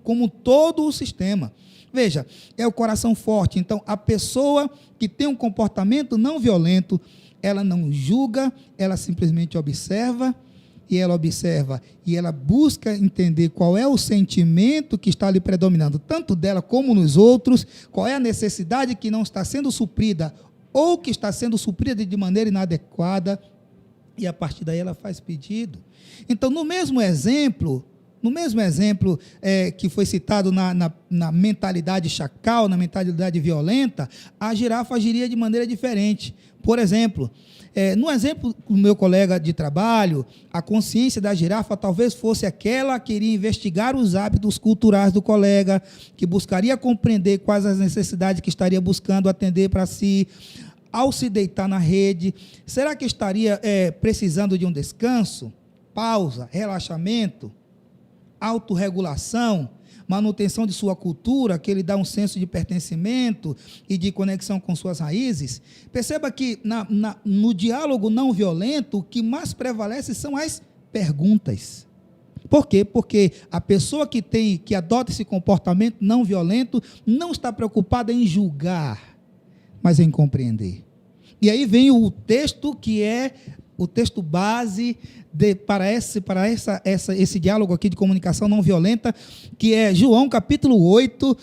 como todo o sistema. Veja, é o coração forte. Então, a pessoa que tem um comportamento não violento, ela não julga, ela simplesmente observa, e ela busca entender qual é o sentimento que está ali predominando, tanto dela como nos outros, qual é a necessidade que não está sendo suprida, ou que está sendo suprida de maneira inadequada, e a partir daí ela faz pedido. Então, no mesmo exemplo que foi citado na mentalidade chacal, na mentalidade violenta, a girafa agiria de maneira diferente. Por exemplo, no exemplo do meu colega de trabalho, a consciência da girafa talvez fosse aquela que iria investigar os hábitos culturais do colega, que buscaria compreender quais as necessidades que estaria buscando atender para si. Ao se deitar na rede, será que estaria precisando de um descanso, pausa, relaxamento, autorregulação, manutenção de sua cultura, que lhe dá um senso de pertencimento e de conexão com suas raízes? Perceba que no diálogo não violento, o que mais prevalece são as perguntas. Por quê? Porque a pessoa que adota esse comportamento não violento não está preocupada em julgar, mas em compreender. E aí vem o texto que é o texto base para esse diálogo aqui de comunicação não violenta, que é João capítulo 8,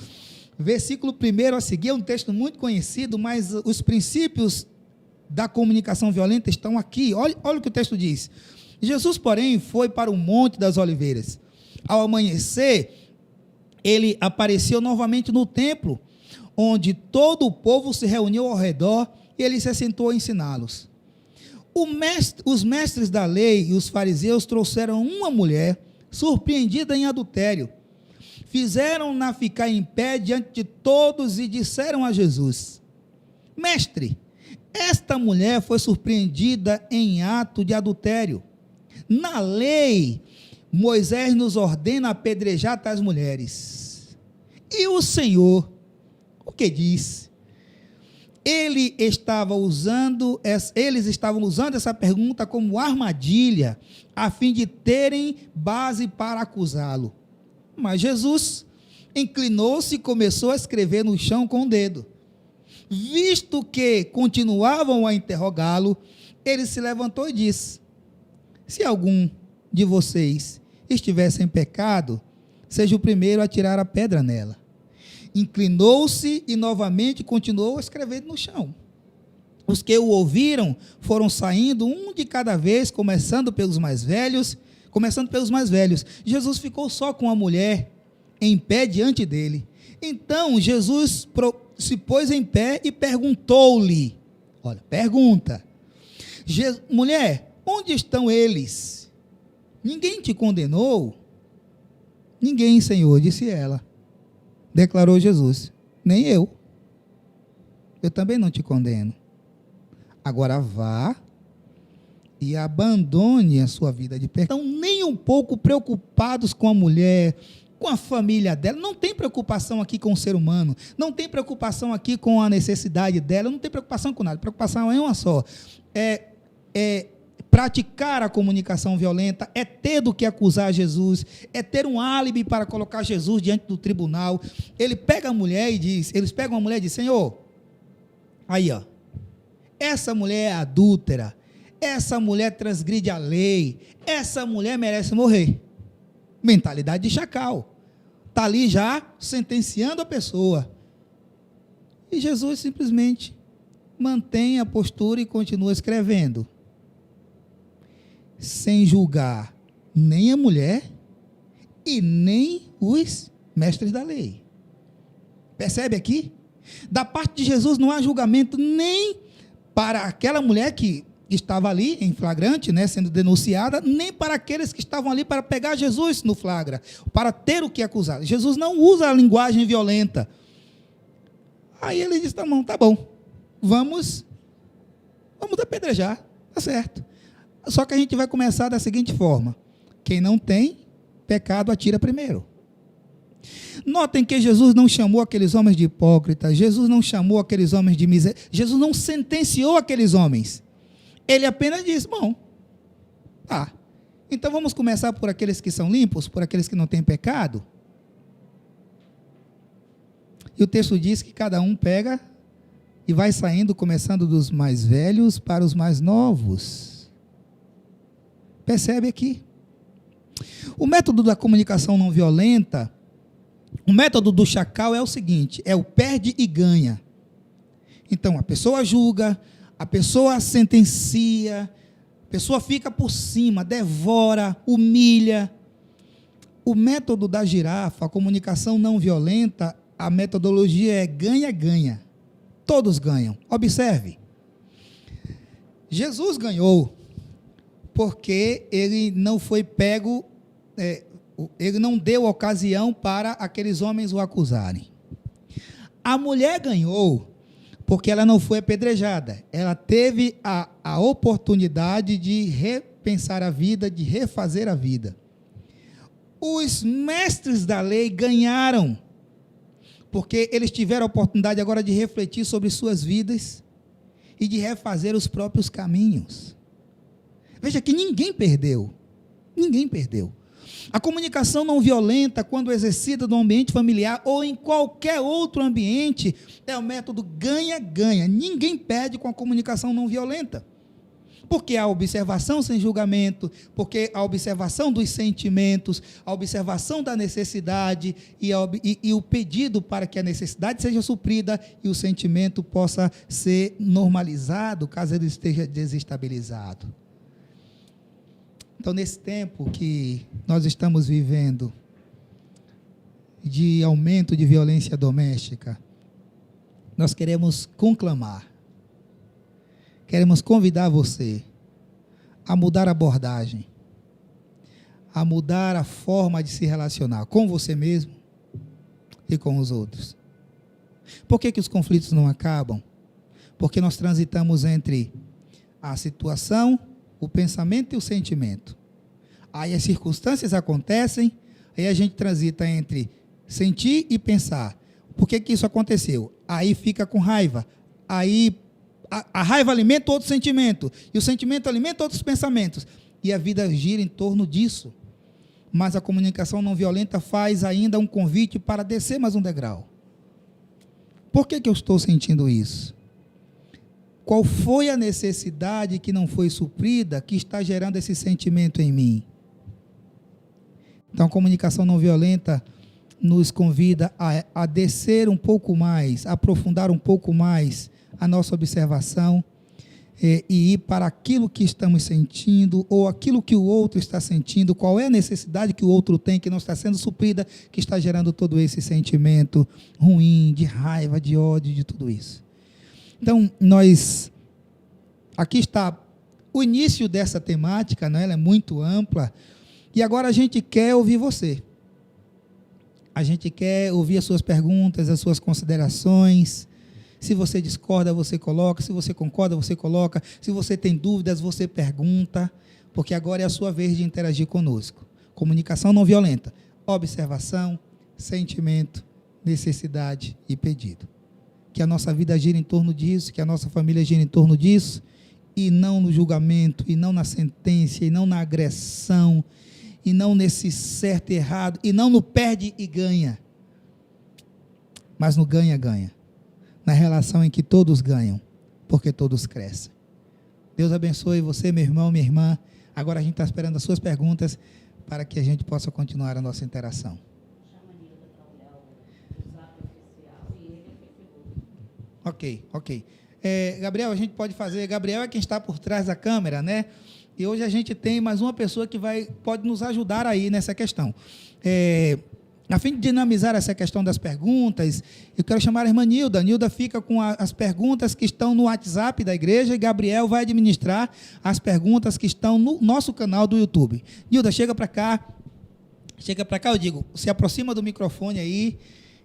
versículo 1 a seguir. É um texto muito conhecido, mas os princípios da comunicação violenta estão aqui. Olha o que o texto diz. Jesus, porém, foi para o Monte das Oliveiras. Ao amanhecer, ele apareceu novamente no templo, onde todo o povo se reuniu ao redor, e ele se assentou a ensiná-los. Os mestres da lei e os fariseus trouxeram uma mulher surpreendida em adultério. Fizeram-na ficar em pé diante de todos e disseram a Jesus: Mestre, esta mulher foi surpreendida em ato de adultério. Na lei, Moisés nos ordena apedrejar tais mulheres. E o Senhor, o que diz? Eles estavam usando essa pergunta como armadilha, a fim de terem base para acusá-lo. Mas Jesus inclinou-se e começou a escrever no chão com o dedo. Visto que continuavam a interrogá-lo, ele se levantou e disse: Se algum de vocês estivesse em pecado, seja o primeiro a tirar a pedra nela. Inclinou-se e novamente continuou a escrever no chão. Os que o ouviram foram saindo, um de cada vez, começando pelos mais velhos. Jesus ficou só com a mulher em pé diante dele. Então Jesus se pôs em pé e perguntou-lhe, olha, pergunta: mulher, onde estão eles? Ninguém te condenou? Ninguém, Senhor, disse ela. Declarou Jesus: nem eu. Eu também não te condeno. Agora vá e abandone a sua vida de pecado. Então, nem um pouco preocupados com a mulher, com a família dela. Não tem preocupação aqui com o ser humano. Não tem preocupação aqui com a necessidade dela. Não tem preocupação com nada. Preocupação é uma só. Praticar a comunicação violenta, é ter do que acusar Jesus, é ter um álibi para colocar Jesus diante do tribunal. Eles pegam a mulher e dizem: Senhor, aí ó, essa mulher é adúltera, essa mulher transgride a lei, essa mulher merece morrer. Mentalidade de chacal. Está ali já sentenciando a pessoa. E Jesus simplesmente mantém a postura e continua escrevendo, sem julgar nem a mulher e nem os mestres da lei. Percebe aqui? Da parte de Jesus não há julgamento nem para aquela mulher que estava ali em flagrante, né, sendo denunciada, nem para aqueles que estavam ali para pegar Jesus no flagra, para ter o que acusar. Jesus não usa a linguagem violenta. Aí ele diz, tá bom, vamos apedrejar, tá certo. Só que a gente vai começar da seguinte forma: quem não tem pecado, atira primeiro. Notem que Jesus não chamou aqueles homens de hipócritas, Jesus não chamou aqueles homens de miséria, Jesus não sentenciou aqueles homens. Ele apenas disse, bom, tá, então vamos começar por aqueles que são limpos, por aqueles que não têm pecado. E o texto diz que cada um pega e vai saindo, começando dos mais velhos para os mais novos. Percebe aqui? O método da comunicação não violenta, o método do chacal é o seguinte, é o perde e ganha. Então, a pessoa julga, a pessoa sentencia, a pessoa fica por cima, devora, humilha. O método da girafa, a comunicação não violenta, a metodologia é ganha-ganha. Todos ganham. Observe. Jesus ganhou porque ele não foi pego, ele não deu ocasião para aqueles homens o acusarem. A mulher ganhou porque ela não foi apedrejada. Ela teve a oportunidade de repensar a vida, de refazer a vida. Os mestres da lei ganharam, porque eles tiveram a oportunidade agora de refletir sobre suas vidas e de refazer os próprios caminhos. Veja que ninguém perdeu. Ninguém perdeu. A comunicação não violenta, quando exercida no ambiente familiar ou em qualquer outro ambiente, é o método ganha-ganha. Ninguém perde com a comunicação não violenta. Porque a observação sem julgamento, porque a observação dos sentimentos, a observação da necessidade e o pedido para que a necessidade seja suprida e o sentimento possa ser normalizado, caso ele esteja desestabilizado. Então, nesse tempo que nós estamos vivendo de aumento de violência doméstica, nós queremos conclamar, queremos convidar você a mudar a abordagem, a mudar a forma de se relacionar com você mesmo e com os outros. Por que os conflitos não acabam? Porque nós transitamos entre a situação, o pensamento e o sentimento. Aí as circunstâncias acontecem, aí a gente transita entre sentir e pensar. Por que isso aconteceu? Aí fica com raiva. Aí a raiva alimenta outro sentimento, e o sentimento alimenta outros pensamentos. E a vida gira em torno disso. Mas a comunicação não violenta faz ainda um convite para descer mais um degrau. Por que eu estou sentindo isso? Qual foi a necessidade que não foi suprida, que está gerando esse sentimento em mim? Então, a comunicação não violenta nos convida a descer um pouco mais, a aprofundar um pouco mais a nossa observação e ir para aquilo que estamos sentindo ou aquilo que o outro está sentindo, qual é a necessidade que o outro tem, que não está sendo suprida, que está gerando todo esse sentimento ruim, de raiva, de ódio, de tudo isso. Então, aqui está o início dessa temática, né? Ela é muito ampla, e agora a gente quer ouvir você. A gente quer ouvir as suas perguntas, as suas considerações. Se você discorda, você coloca. Se você concorda, você coloca. Se você tem dúvidas, você pergunta, porque agora é a sua vez de interagir conosco. Comunicação não violenta. Observação, sentimento, necessidade e pedido. Que a nossa vida gira em torno disso, que a nossa família gira em torno disso, e não no julgamento, e não na sentença, e não na agressão, e não nesse certo e errado, e não no perde e ganha, mas no ganha-ganha, na relação em que todos ganham, porque todos crescem. Deus abençoe você, meu irmão, minha irmã. Agora a gente está esperando as suas perguntas para que a gente possa continuar a nossa interação. Ok. Gabriel, a gente pode fazer... Gabriel é quem está por trás da câmera, né? E hoje a gente tem mais uma pessoa que pode nos ajudar aí nessa questão. A fim de dinamizar essa questão das perguntas, eu quero chamar a irmã Nilda. Nilda fica com as perguntas que estão no WhatsApp da igreja e Gabriel vai administrar as perguntas que estão no nosso canal do YouTube. Nilda, chega para cá, eu digo, se aproxima do microfone aí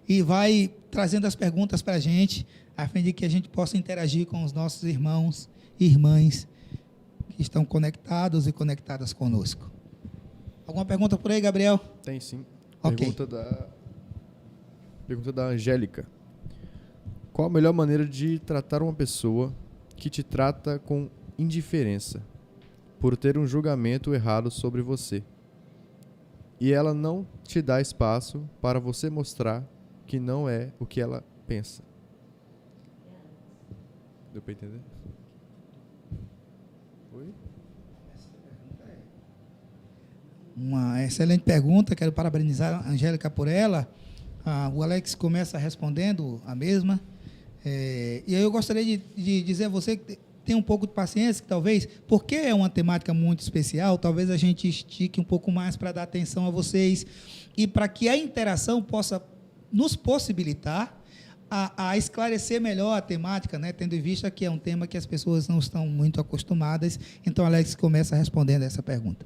e vai trazendo as perguntas para a gente, a fim de que a gente possa interagir com os nossos irmãos e irmãs que estão conectados e conectadas conosco. Alguma pergunta por aí, Gabriel? Tem sim. Ok. Pergunta da Angélica. Qual a melhor maneira de tratar uma pessoa que te trata com indiferença por ter um julgamento errado sobre você e ela não te dá espaço para você mostrar que não é o que ela pensa? Deu para entender? Oi? Uma excelente pergunta, quero parabenizar a Angélica por ela. O Alex começa respondendo a mesma. E eu gostaria de dizer a você que tem um pouco de paciência, que talvez, porque é uma temática muito especial, talvez a gente estique um pouco mais para dar atenção a vocês e para que a interação possa nos possibilitar a esclarecer melhor a temática, né, tendo em vista que é um tema que as pessoas não estão muito acostumadas. Então, Alex começa respondendo essa pergunta.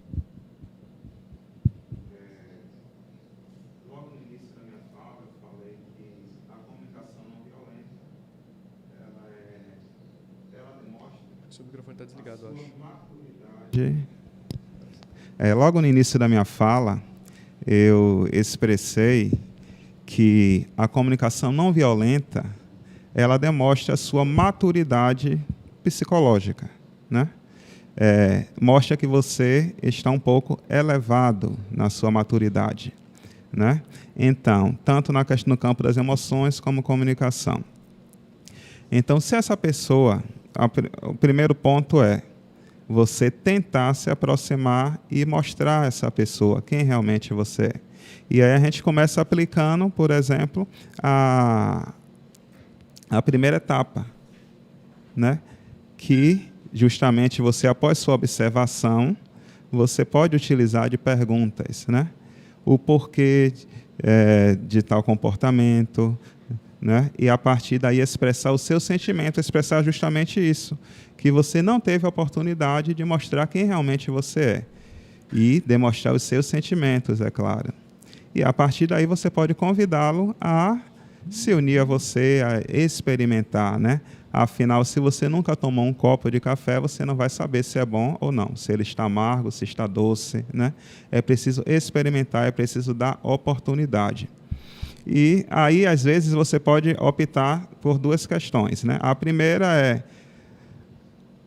Logo no início da minha fala, eu falei que a comunicação não violenta, ela demonstra... Seu microfone está desligado, eu acho. Logo no início da minha fala, eu expressei que a comunicação não violenta, ela demonstra a sua maturidade psicológica, né? Mostra que você está um pouco elevado na sua maturidade, né? Então, tanto no campo das emoções como comunicação. Então, se essa pessoa, o primeiro ponto é você tentar se aproximar e mostrar a essa pessoa quem realmente você é. E aí a gente começa aplicando, por exemplo, a primeira etapa, né? Que justamente você, após sua observação, você pode utilizar de perguntas, né? O porquê de tal comportamento, né? E a partir daí expressar o seu sentimento, expressar justamente isso, que você não teve a oportunidade de mostrar quem realmente você é. E demonstrar os seus sentimentos, é claro. E a partir daí você pode convidá-lo a se unir a você, a experimentar, né? Afinal, se você nunca tomou um copo de café, você não vai saber se é bom ou não, se ele está amargo, se está doce, né? É preciso experimentar, é preciso dar oportunidade. E aí, às vezes, você pode optar por duas questões, né? A primeira é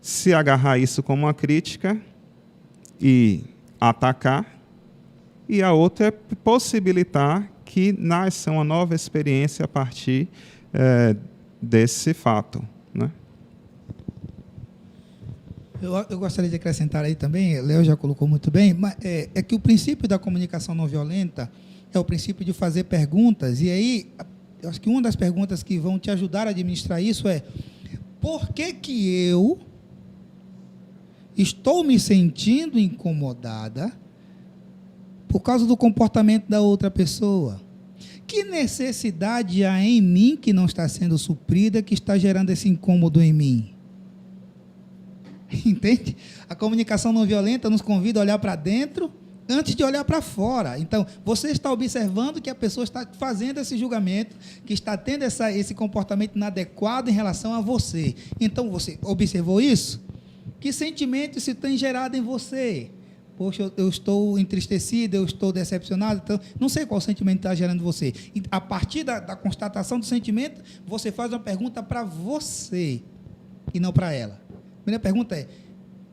se agarrar isso como uma crítica e atacar, e a outra é possibilitar que nasça uma nova experiência a partir desse fato, né? Eu gostaria de acrescentar aí também, Léo já colocou muito bem, mas é que o princípio da comunicação não violenta é o princípio de fazer perguntas, e aí, eu acho que uma das perguntas que vão te ajudar a administrar isso é: por que eu estou me sentindo incomodada por causa do comportamento da outra pessoa? Que necessidade há em mim que não está sendo suprida, que está gerando esse incômodo em mim? Entende? A comunicação não violenta nos convida a olhar para dentro antes de olhar para fora. Então, você está observando que a pessoa está fazendo esse julgamento, que está tendo esse comportamento inadequado em relação a você. Então, você observou isso? Que sentimento se tem gerado em você? Poxa, eu estou entristecido, eu estou decepcionado, então, não sei qual sentimento está gerando em você. E, a partir da constatação do sentimento, você faz uma pergunta para você e não para ela. A primeira pergunta é: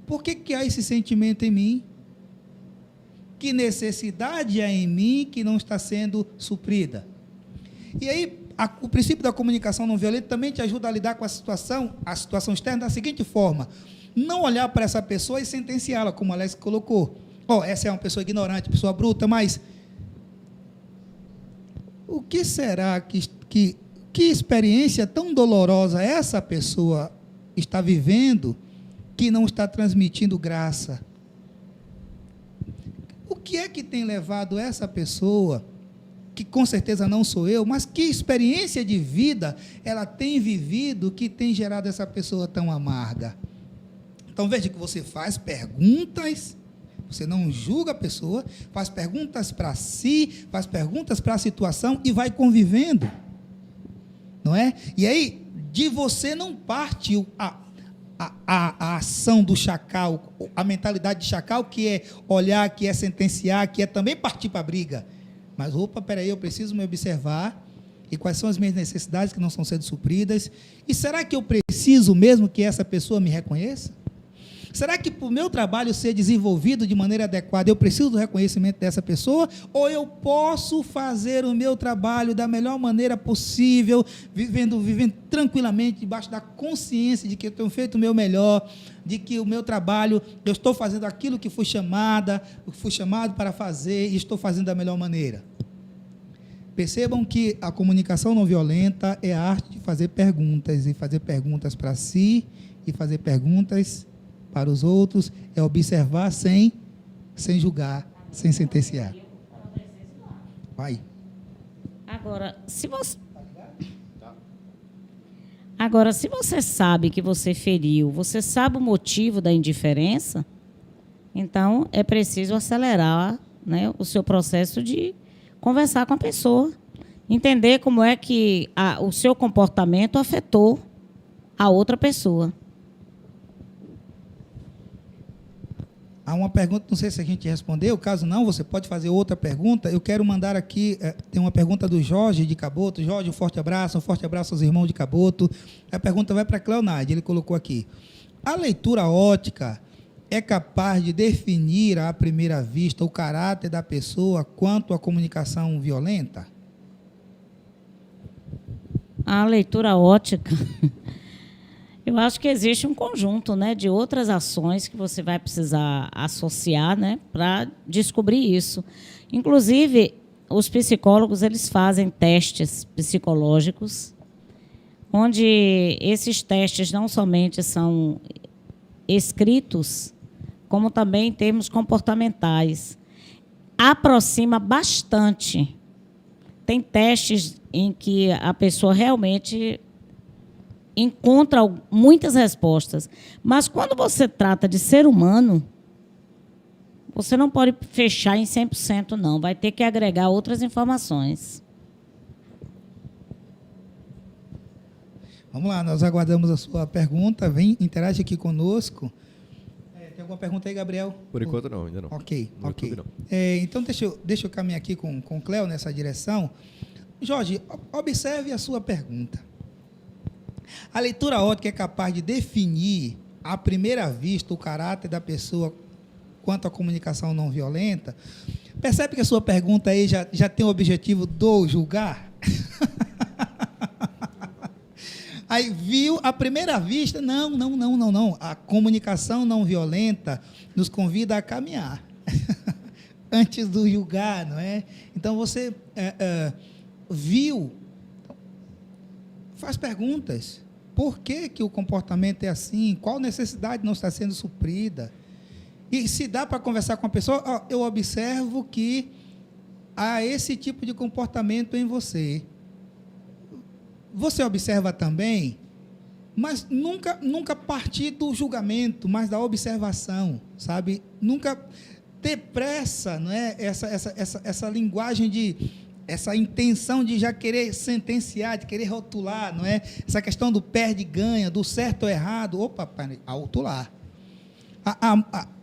por que há esse sentimento em mim? Que necessidade há em mim que não está sendo suprida? E aí, o princípio da comunicação não violenta também te ajuda a lidar com a situação externa da seguinte forma: não olhar para essa pessoa e sentenciá-la, como a Alex colocou. Essa é uma pessoa ignorante, pessoa bruta, mas o que será que experiência tão dolorosa essa pessoa está vivendo que não está transmitindo graça? O que é que tem levado essa pessoa, que com certeza não sou eu, mas que experiência de vida ela tem vivido que tem gerado essa pessoa tão amarga? Então veja que você faz perguntas, você não julga a pessoa, faz perguntas para si, faz perguntas para a situação e vai convivendo, não é? E aí, de você não parte a ação do chacal, a mentalidade de chacal, que é olhar, que é sentenciar, que é também partir para a briga. Mas, peraí, eu preciso me observar, e quais são as minhas necessidades que não estão sendo supridas, e será que eu preciso mesmo que essa pessoa me reconheça? Será que para o meu trabalho ser desenvolvido de maneira adequada, eu preciso do reconhecimento dessa pessoa? Ou eu posso fazer o meu trabalho da melhor maneira possível, vivendo tranquilamente, debaixo da consciência de que eu tenho feito o meu melhor, de que o meu trabalho, eu estou fazendo aquilo que fui chamado para fazer e estou fazendo da melhor maneira? Percebam que a comunicação não violenta é a arte de fazer perguntas, e fazer perguntas para si, e fazer perguntas para os outros, é observar sem julgar, sem sentenciar. Vai. Agora, se você sabe que você feriu, você sabe o motivo da indiferença, então é preciso acelerar, né, o seu processo de conversar com a pessoa, entender como é que o seu comportamento afetou a outra pessoa. Há uma pergunta, não sei se a gente respondeu, caso não, você pode fazer outra pergunta. Eu quero mandar aqui, tem uma pergunta do Jorge de Caboto. Jorge, um forte abraço aos irmãos de Caboto. A pergunta vai para Cleonide, ele colocou aqui: a leitura ótica é capaz de definir à primeira vista o caráter da pessoa quanto à comunicação violenta? A leitura ótica... Eu acho que existe um conjunto, né, de outras ações que você vai precisar associar, né, para descobrir isso. Inclusive, os psicólogos eles fazem testes psicológicos, onde esses testes não somente são escritos, como também em termos comportamentais. Aproxima bastante. Tem testes em que a pessoa realmente encontra muitas respostas. Mas quando você trata de ser humano, você não pode fechar em 100%, não. Vai ter que agregar outras informações. Vamos lá, nós aguardamos a sua pergunta. Vem, interage aqui conosco. Tem alguma pergunta aí, Gabriel? Por enquanto não, ainda não. Ok. YouTube, não. Então, deixa eu caminhar aqui com o Cléo nessa direção. Jorge, observe a sua pergunta. A leitura ótica é capaz de definir, à primeira vista, o caráter da pessoa quanto à comunicação não violenta? Percebe que a sua pergunta aí já tem o objetivo do julgar? Aí viu, à primeira vista, não. A comunicação não violenta nos convida a caminhar antes do julgar, não é? Então, você viu, faz perguntas. Por que o comportamento é assim? Qual necessidade não está sendo suprida? E se dá para conversar com a pessoa, eu observo que há esse tipo de comportamento em você. Você observa também, mas nunca partir do julgamento, mas da observação, sabe? Nunca ter pressa, não é? Essa linguagem essa intenção de já querer sentenciar, de querer rotular, não é? Essa questão do perde e ganha, do certo ou errado, rotular.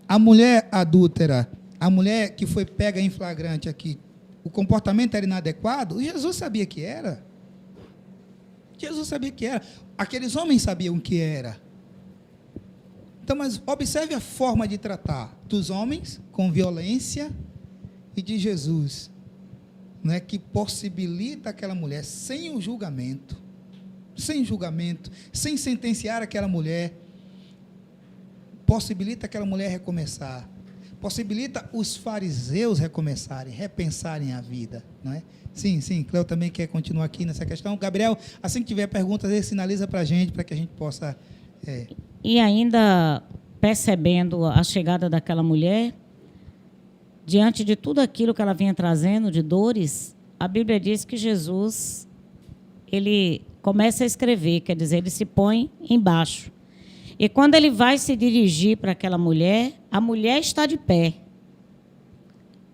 A mulher adúltera, a mulher que foi pega em flagrante aqui, o comportamento era inadequado, Jesus sabia que era. Jesus sabia que era. Aqueles homens sabiam que era. Então, mas observe a forma de tratar dos homens com violência e de Jesus. não é, que possibilita aquela mulher, sem julgamento, sem sentenciar aquela mulher, possibilita aquela mulher recomeçar, possibilita os fariseus recomeçarem, repensarem a vida, não é? Sim, Cleo também quer continuar aqui nessa questão. Gabriel, assim que tiver perguntas, ele sinaliza para a gente, para que a gente possa... E ainda percebendo a chegada daquela mulher, diante de tudo aquilo que ela vinha trazendo de dores, a Bíblia diz que Jesus, ele começa a escrever, quer dizer, ele se põe embaixo. E quando ele vai se dirigir para aquela mulher, a mulher está de pé.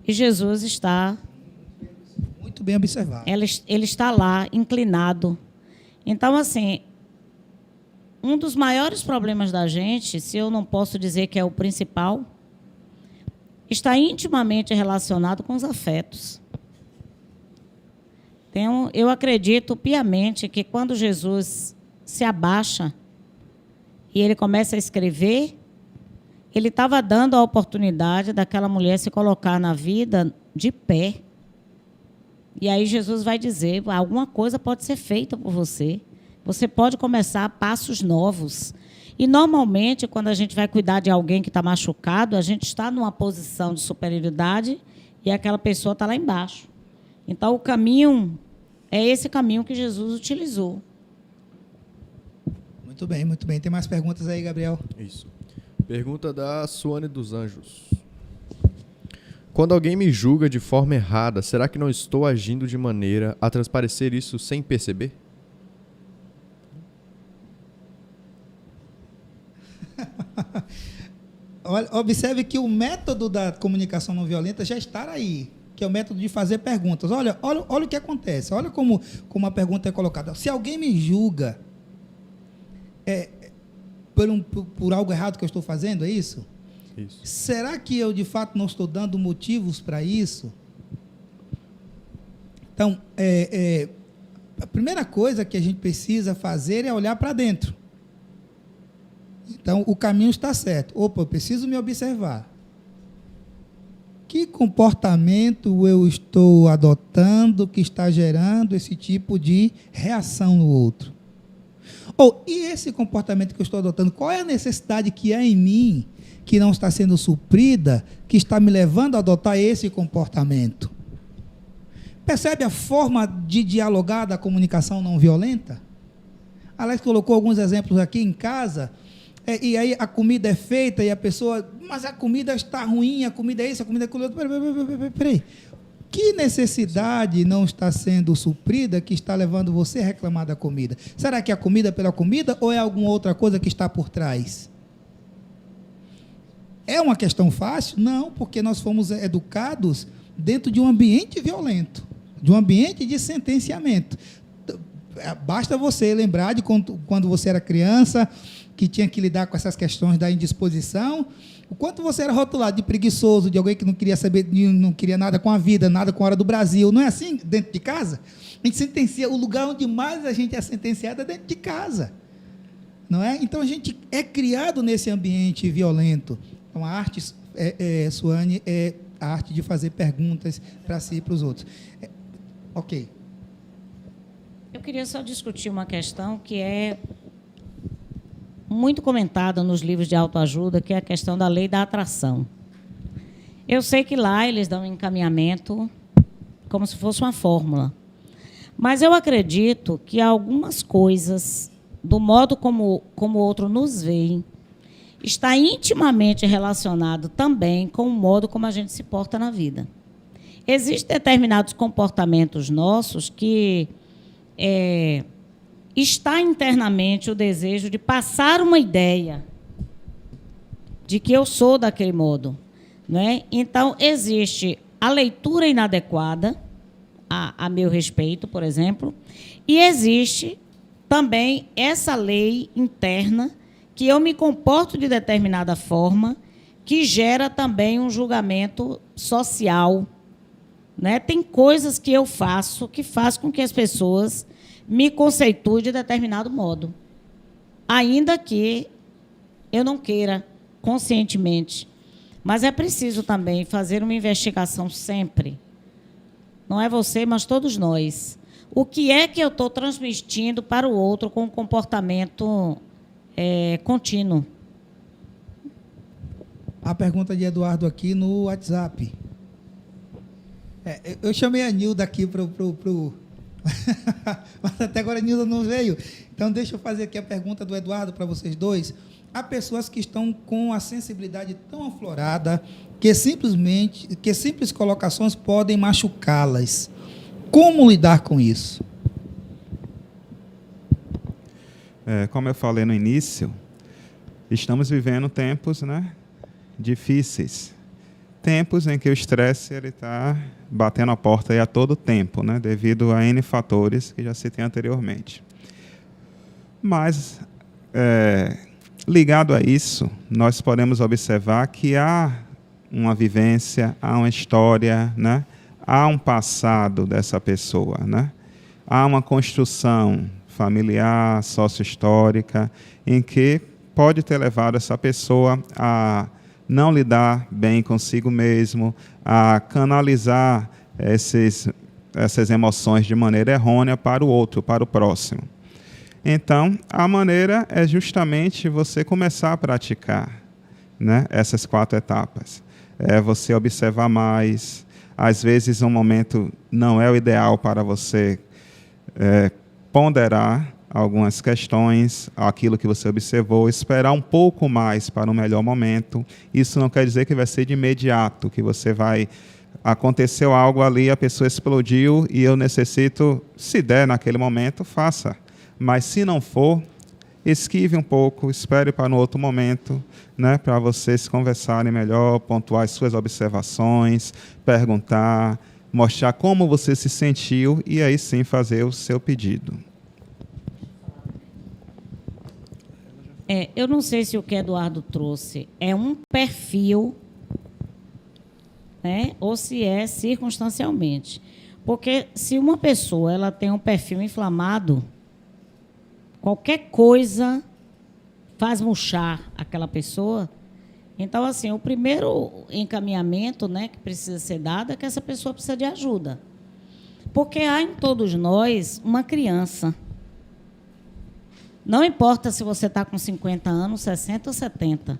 E Jesus está... Muito bem observado. Ele está lá, inclinado. Então, assim, um dos maiores problemas da gente, se eu não posso dizer que é o principal, está intimamente relacionado com os afetos. Então, eu acredito piamente que quando Jesus se abaixa e ele começa a escrever, ele estava dando a oportunidade daquela mulher se colocar na vida de pé. E aí Jesus vai dizer, alguma coisa pode ser feita por você. Você pode começar passos novos. E, normalmente, quando a gente vai cuidar de alguém que está machucado, a gente está numa posição de superioridade e aquela pessoa está lá embaixo. Então, o caminho é esse caminho que Jesus utilizou. Muito bem. Tem mais perguntas aí, Gabriel? Isso. Pergunta da Suane dos Anjos. Quando alguém me julga de forma errada, será que não estou agindo de maneira a transparecer isso sem perceber? Observe que o método da comunicação não violenta já está aí, que é o método de fazer perguntas. Olha o que acontece, olha como a pergunta é colocada. Se alguém me julga por algo errado que eu estou fazendo, é isso? Isso. Será que eu, de fato, não estou dando motivos para isso? Então, a primeira coisa que a gente precisa fazer é olhar para dentro. Então, o caminho está certo. Opa, eu preciso me observar. Que comportamento eu estou adotando que está gerando esse tipo de reação no outro? E esse comportamento que eu estou adotando, qual é a necessidade que há em mim que não está sendo suprida, que está me levando a adotar esse comportamento? Percebe a forma de dialogar da comunicação não violenta? Alex colocou alguns exemplos aqui em casa, e aí a comida é feita e a pessoa, mas a comida está ruim, a comida é isso, a comida é aquilo. Peraí. Que necessidade não está sendo suprida que está levando você a reclamar da comida? Será que é a comida pela comida ou é alguma outra coisa que está por trás? É uma questão fácil? Não, porque nós fomos educados dentro de um ambiente violento, de um ambiente de sentenciamento. Basta você lembrar de quando você era criança, que tinha que lidar com essas questões da indisposição, o quanto você era rotulado de preguiçoso, de alguém que não queria saber, não queria nada com a vida, nada com a hora do Brasil. Não é assim dentro de casa? A gente sentencia, o lugar onde mais a gente é sentenciado é dentro de casa. Não é? Então, a gente é criado nesse ambiente violento. Então, a arte, Suane, é a arte de fazer perguntas para si e para os outros. Ok. Eu queria só discutir uma questão que é muito comentada nos livros de autoajuda, que é a questão da lei da atração. Eu sei que lá eles dão um encaminhamento como se fosse uma fórmula. Mas eu acredito que algumas coisas, do modo como o outro nos vê, está intimamente relacionado também com o modo como a gente se porta na vida. Existem determinados comportamentos nossos que está internamente o desejo de passar uma ideia de que eu sou daquele modo, né? Então, existe a leitura inadequada a meu respeito, por exemplo, e existe também essa lei interna que eu me comporto de determinada forma, que gera também um julgamento social, né? Tem coisas que eu faço que faz com que as pessoas me conceituem de determinado modo, ainda que eu não queira conscientemente. Mas é preciso também fazer uma investigação sempre Não é você, mas todos nós. O que é que eu estou transmitindo para o outro com um comportamento contínuo? A pergunta de Eduardo aqui no WhatsApp. Eu chamei a Nilda aqui mas até agora a Nilda não veio. Então, deixa eu fazer aqui a pergunta do Eduardo para vocês dois. Há pessoas que estão com a sensibilidade tão aflorada que simples colocações podem machucá-las. Como lidar com isso? Como eu falei no início, estamos vivendo tempos, né, difíceis. Tempos em que o estresse está batendo a porta aí a todo tempo, né, devido a N fatores que já citei anteriormente. Mas, ligado a isso, nós podemos observar que há uma vivência, há uma história, né, há um passado dessa pessoa, né, há uma construção familiar, sócio-histórica, em que pode ter levado essa pessoa a não lidar bem consigo mesmo, a canalizar essas emoções de maneira errônea para o outro, para o próximo. Então, a maneira é justamente você começar a praticar, né, essas 4 etapas. É você observar mais. Às vezes, um momento não é o ideal para você ponderar algumas questões, aquilo que você observou, esperar um pouco mais para um melhor momento. Isso não quer dizer que vai ser de imediato, que você vai... Aconteceu algo ali, a pessoa explodiu e eu necessito, se der naquele momento, faça. Mas se não for, esquive um pouco, espere para um outro momento, né, para vocês conversarem melhor, pontuar as suas observações, perguntar, mostrar como você se sentiu e aí sim fazer o seu pedido. Eu não sei se o que Eduardo trouxe é um perfil, né, ou se é circunstancialmente. Porque se uma pessoa ela tem um perfil inflamado, qualquer coisa faz murchar aquela pessoa. Então, assim, o primeiro encaminhamento, né, que precisa ser dado é que essa pessoa precisa de ajuda. Porque há em todos nós uma criança. Não importa se você está com 50 anos, 60 ou 70.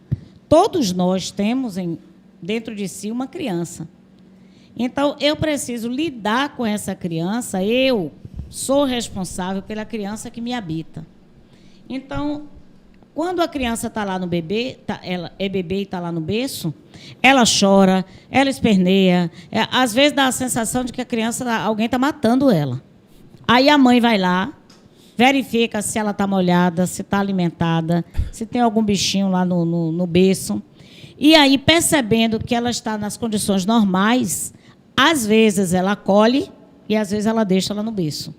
Todos nós temos dentro de si uma criança. Então, eu preciso lidar com essa criança, eu sou responsável pela criança que me habita. Então, quando a criança está lá no bebê, ela é bebê e está lá no berço, ela chora, ela esperneia, às vezes dá a sensação de que a criança, alguém está matando ela. Aí a mãe vai lá, verifica se ela está molhada, se está alimentada, se tem algum bichinho lá no berço. E aí, percebendo que ela está nas condições normais, às vezes ela acolhe e às vezes ela deixa ela no berço.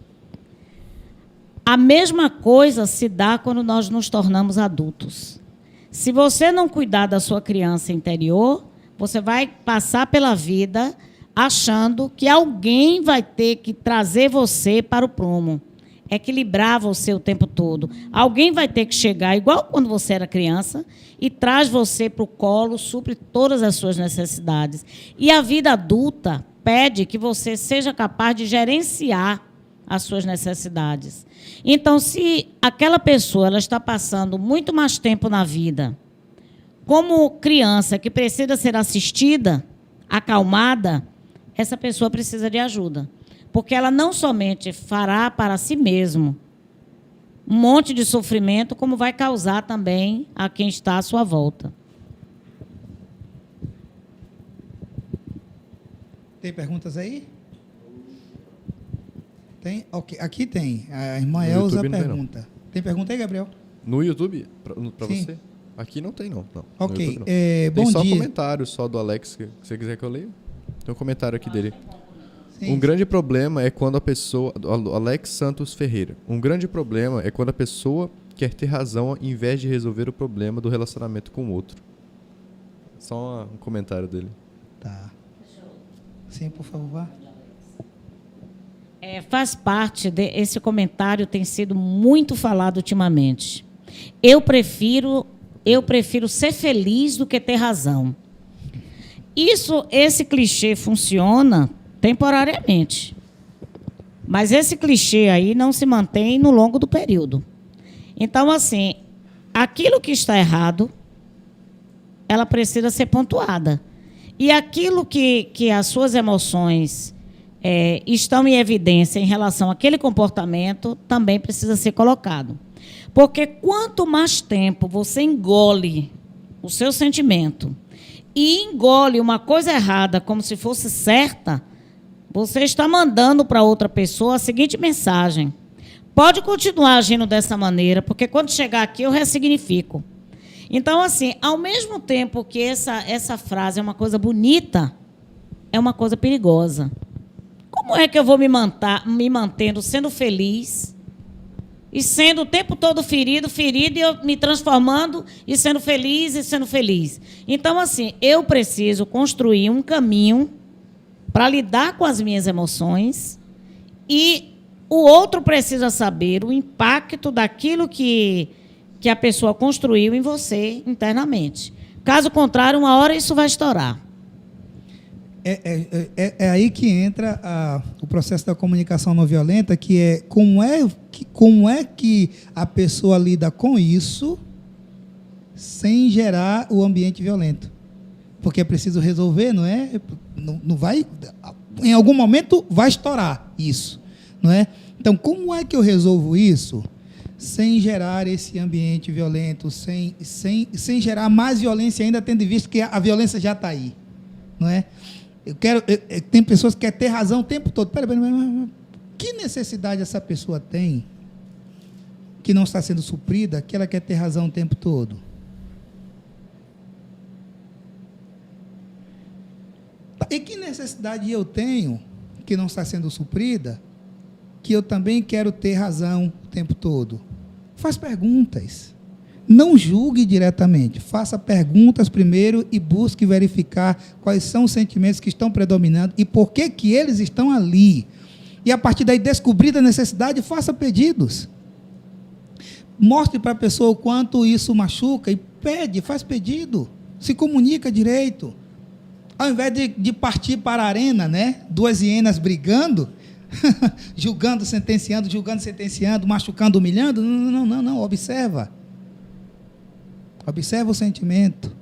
A mesma coisa se dá quando nós nos tornamos adultos. Se você não cuidar da sua criança interior, você vai passar pela vida achando que alguém vai ter que trazer você para o prumo, equilibrar você o tempo todo. Alguém vai ter que chegar, igual quando você era criança, e traz você para o colo, supre todas as suas necessidades. E a vida adulta pede que você seja capaz de gerenciar as suas necessidades. Então, se aquela pessoa ela está passando muito mais tempo na vida como criança que precisa ser assistida, acalmada, essa pessoa precisa de ajuda. Porque ela não somente fará para si mesmo um monte de sofrimento, como vai causar também a quem está à sua volta. Tem perguntas aí? Tem? Okay. Aqui tem. A irmã Elza pergunta. Tem pergunta aí, Gabriel? No YouTube? Para Sim. você? Aqui não tem, não. Ok. YouTube, não. Tem tem só dia. comentário só do Alex, que você quiser que eu leia. Tem um comentário aqui dele. Sim. Um grande problema é quando a pessoa... Alex Santos Ferreira. Um grande problema é quando a pessoa quer ter razão em vez de resolver o problema do relacionamento com o outro. Só um comentário dele. Tá. Sim, por favor, vá. Faz parte esse comentário, tem sido muito falado ultimamente. Eu prefiro ser feliz do que ter razão. Esse clichê funciona temporariamente. Mas esse clichê aí não se mantém no longo do período. Então, assim, aquilo que está errado, ela precisa ser pontuada. E aquilo que as suas emoções estão em evidência em relação àquele comportamento também precisa ser colocado. Porque quanto mais tempo você engole o seu sentimento e engole uma coisa errada como se fosse certa, você está mandando para outra pessoa a seguinte mensagem: pode continuar agindo dessa maneira, porque quando chegar aqui eu ressignifico. Então, assim, ao mesmo tempo que essa frase é uma coisa bonita, é uma coisa perigosa. Como é que eu vou me mantendo sendo feliz e sendo o tempo todo ferido, e eu me transformando e sendo feliz e sendo feliz? Então, assim, eu preciso construir um caminho para lidar com as minhas emoções e o outro precisa saber o impacto daquilo que a pessoa construiu em você internamente. Caso contrário, uma hora isso vai estourar. É aí que entra o processo da comunicação não violenta, que é como é que a pessoa lida com isso sem gerar o ambiente violento. Porque é preciso resolver, não é? Não vai, em algum momento vai estourar isso, não é? Então, como é que eu resolvo isso sem gerar esse ambiente violento, sem gerar mais violência ainda, tendo visto que a violência já está aí, não é? Tem pessoas que querem ter razão o tempo todo. Peraí, que necessidade essa pessoa tem que não está sendo suprida, que ela quer ter razão o tempo todo? E que necessidade eu tenho que não está sendo suprida, que eu também quero ter razão o tempo todo? Faz perguntas. Não julgue diretamente. Faça perguntas primeiro e busque verificar quais são os sentimentos que estão predominando e por que eles estão ali. E, a partir daí, descobrir a necessidade, faça pedidos. Mostre para a pessoa o quanto isso machuca e faz pedido. Se comunica direito. Ao invés de partir para a arena, né? Duas hienas brigando, julgando, sentenciando, machucando, humilhando. Não. Observa. Observa o sentimento.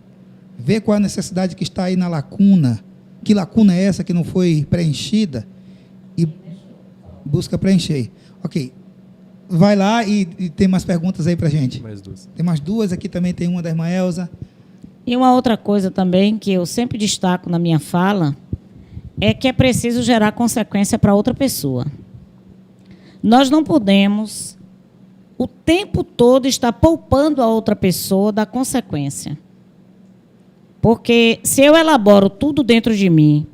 Vê qual é a necessidade que está aí na lacuna. Que lacuna é essa que não foi preenchida? E busca preencher. Ok. Vai lá e tem mais perguntas aí para a gente. Mais duas. Tem mais duas. Aqui também tem uma da irmã Elza. E uma outra coisa também que eu sempre destaco na minha fala é que é preciso gerar consequência para outra pessoa. Nós não podemos o tempo todo estar poupando a outra pessoa da consequência. Porque se eu elaboro tudo dentro de mim,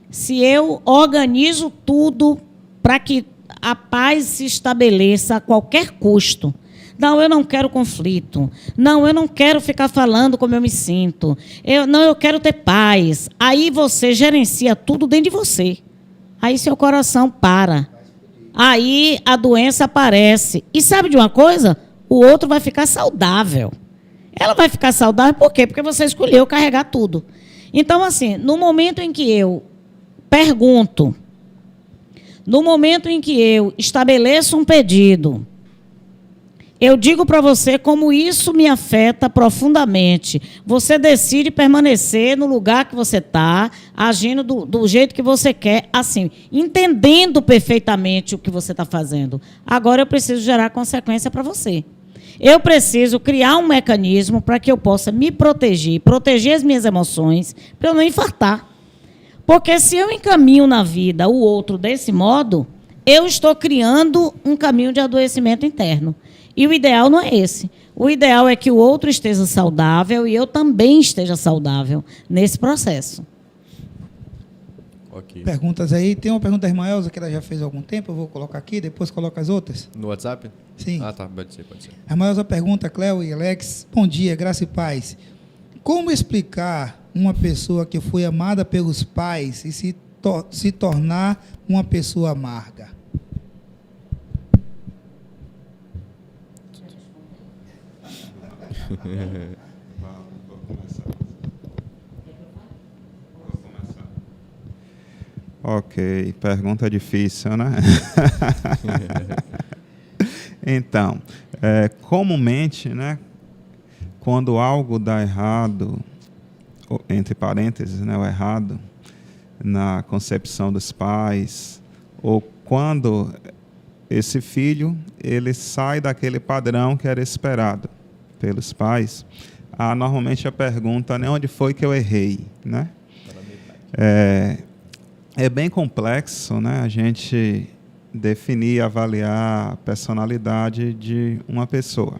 se eu organizo tudo para que a paz se estabeleça a qualquer custo, não, eu não quero conflito. Não, eu não quero ficar falando como eu me sinto. Eu quero ter paz. Aí você gerencia tudo dentro de você. Aí seu coração para. Aí a doença aparece. E sabe de uma coisa? O outro vai ficar saudável. Ela vai ficar saudável por quê? Porque você escolheu carregar tudo. Então, assim, no momento em que eu pergunto, no momento em que eu estabeleço um pedido, eu digo para você como isso me afeta profundamente. Você decide permanecer no lugar que você está, agindo do jeito que você quer, assim, entendendo perfeitamente o que você está fazendo. Agora eu preciso gerar consequência para você. Eu preciso criar um mecanismo para que eu possa me proteger as minhas emoções, para eu não infartar. Porque se eu encaminho na vida o outro desse modo, eu estou criando um caminho de adoecimento interno. E o ideal não é esse. O ideal é que o outro esteja saudável e eu também esteja saudável nesse processo. Ok. Perguntas aí. Tem uma pergunta da irmã Elza que ela já fez há algum tempo. Eu vou colocar aqui, depois coloco as outras. No WhatsApp? Sim. Ah, tá. Pode ser. A irmã Elza pergunta, Cléo e Alex, bom dia, graça e paz. Como explicar uma pessoa que foi amada pelos pais e se tornar uma pessoa amarga? Ok, pergunta difícil, né? Então, comumente, né, quando algo dá errado, entre parênteses, né, o errado, na concepção dos pais, ou quando esse filho ele sai daquele padrão que era esperado pelos pais, normalmente a pergunta, né, onde foi que eu errei, né? É bem complexo, né, a gente definir e avaliar a personalidade de uma pessoa.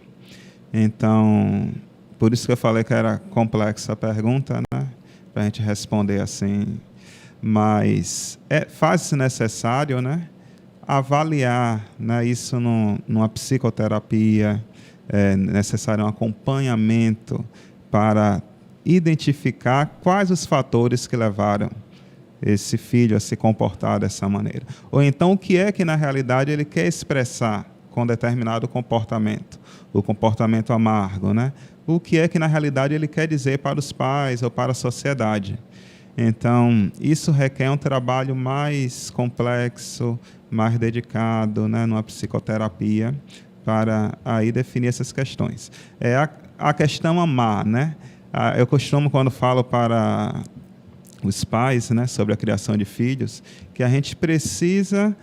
Então, por isso que eu falei que era complexa a pergunta, né, para a gente responder assim. Mas faz-se necessário, né, avaliar, né, isso numa psicoterapia, é necessário um acompanhamento para identificar quais os fatores que levaram esse filho a se comportar dessa maneira. Ou então, o que é que, na realidade, ele quer expressar com determinado comportamento, o comportamento amargo, né? O que é que, na realidade, ele quer dizer para os pais ou para a sociedade. Então, isso requer um trabalho mais complexo, mais dedicado, né, numa psicoterapia, para aí definir essas questões. A questão amar, né? Eu costumo, quando falo para os pais, né, sobre a criação de filhos, que a gente precisa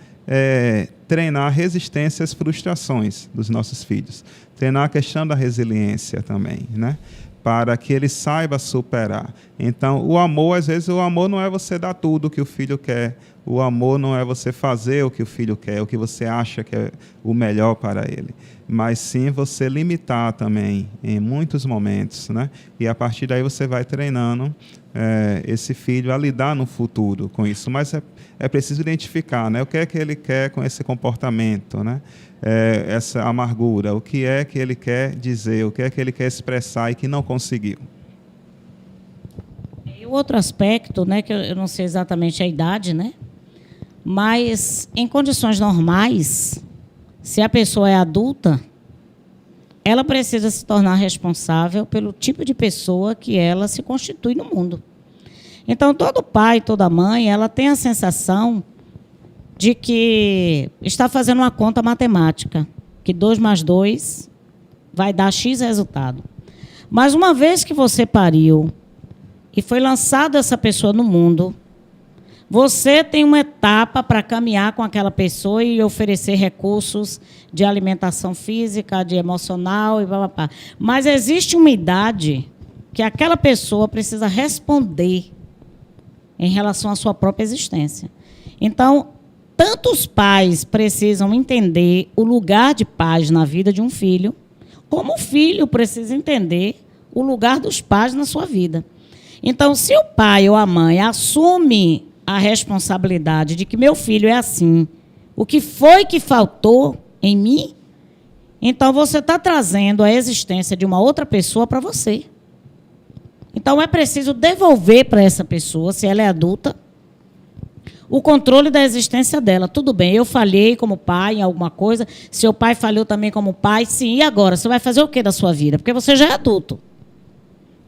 treinar resistência às frustrações dos nossos filhos. Treinar a questão da resiliência também, né? Para que ele saiba superar. Então, o amor, às vezes, o amor não é você dar tudo o que o filho quer. O amor não é você fazer o que o filho quer, o que você acha que é o melhor para ele. Mas sim você limitar também, em muitos momentos, né? E a partir daí você vai treinando esse filho a lidar no futuro com isso. Mas é preciso identificar, né? O que é que ele quer com esse comportamento, né? Essa amargura, o que é que ele quer dizer, o que é que ele quer expressar e que não conseguiu. E o outro aspecto, né, que eu não sei exatamente a idade, né? Mas, em condições normais, se a pessoa é adulta, ela precisa se tornar responsável pelo tipo de pessoa que ela se constitui no mundo. Então, todo pai, toda mãe, ela tem a sensação de que está fazendo uma conta matemática, que 2 mais 2 vai dar X resultado. Mas, uma vez que você pariu e foi lançada essa pessoa no mundo, você tem uma etapa para caminhar com aquela pessoa e oferecer recursos de alimentação física, de emocional e blá, blá, blá. Mas existe uma idade que aquela pessoa precisa responder em relação à sua própria existência. Então, tanto os pais precisam entender o lugar de pais na vida de um filho, como o filho precisa entender o lugar dos pais na sua vida. Então, se o pai ou a mãe assume a responsabilidade de que meu filho é assim, o que foi que faltou em mim, então você está trazendo a existência de uma outra pessoa para você. Então é preciso devolver para essa pessoa, se ela é adulta, o controle da existência dela. Tudo bem, eu falhei como pai em alguma coisa, seu pai falhou também como pai, sim, e agora? Você vai fazer o quê da sua vida? Porque você já é adulto.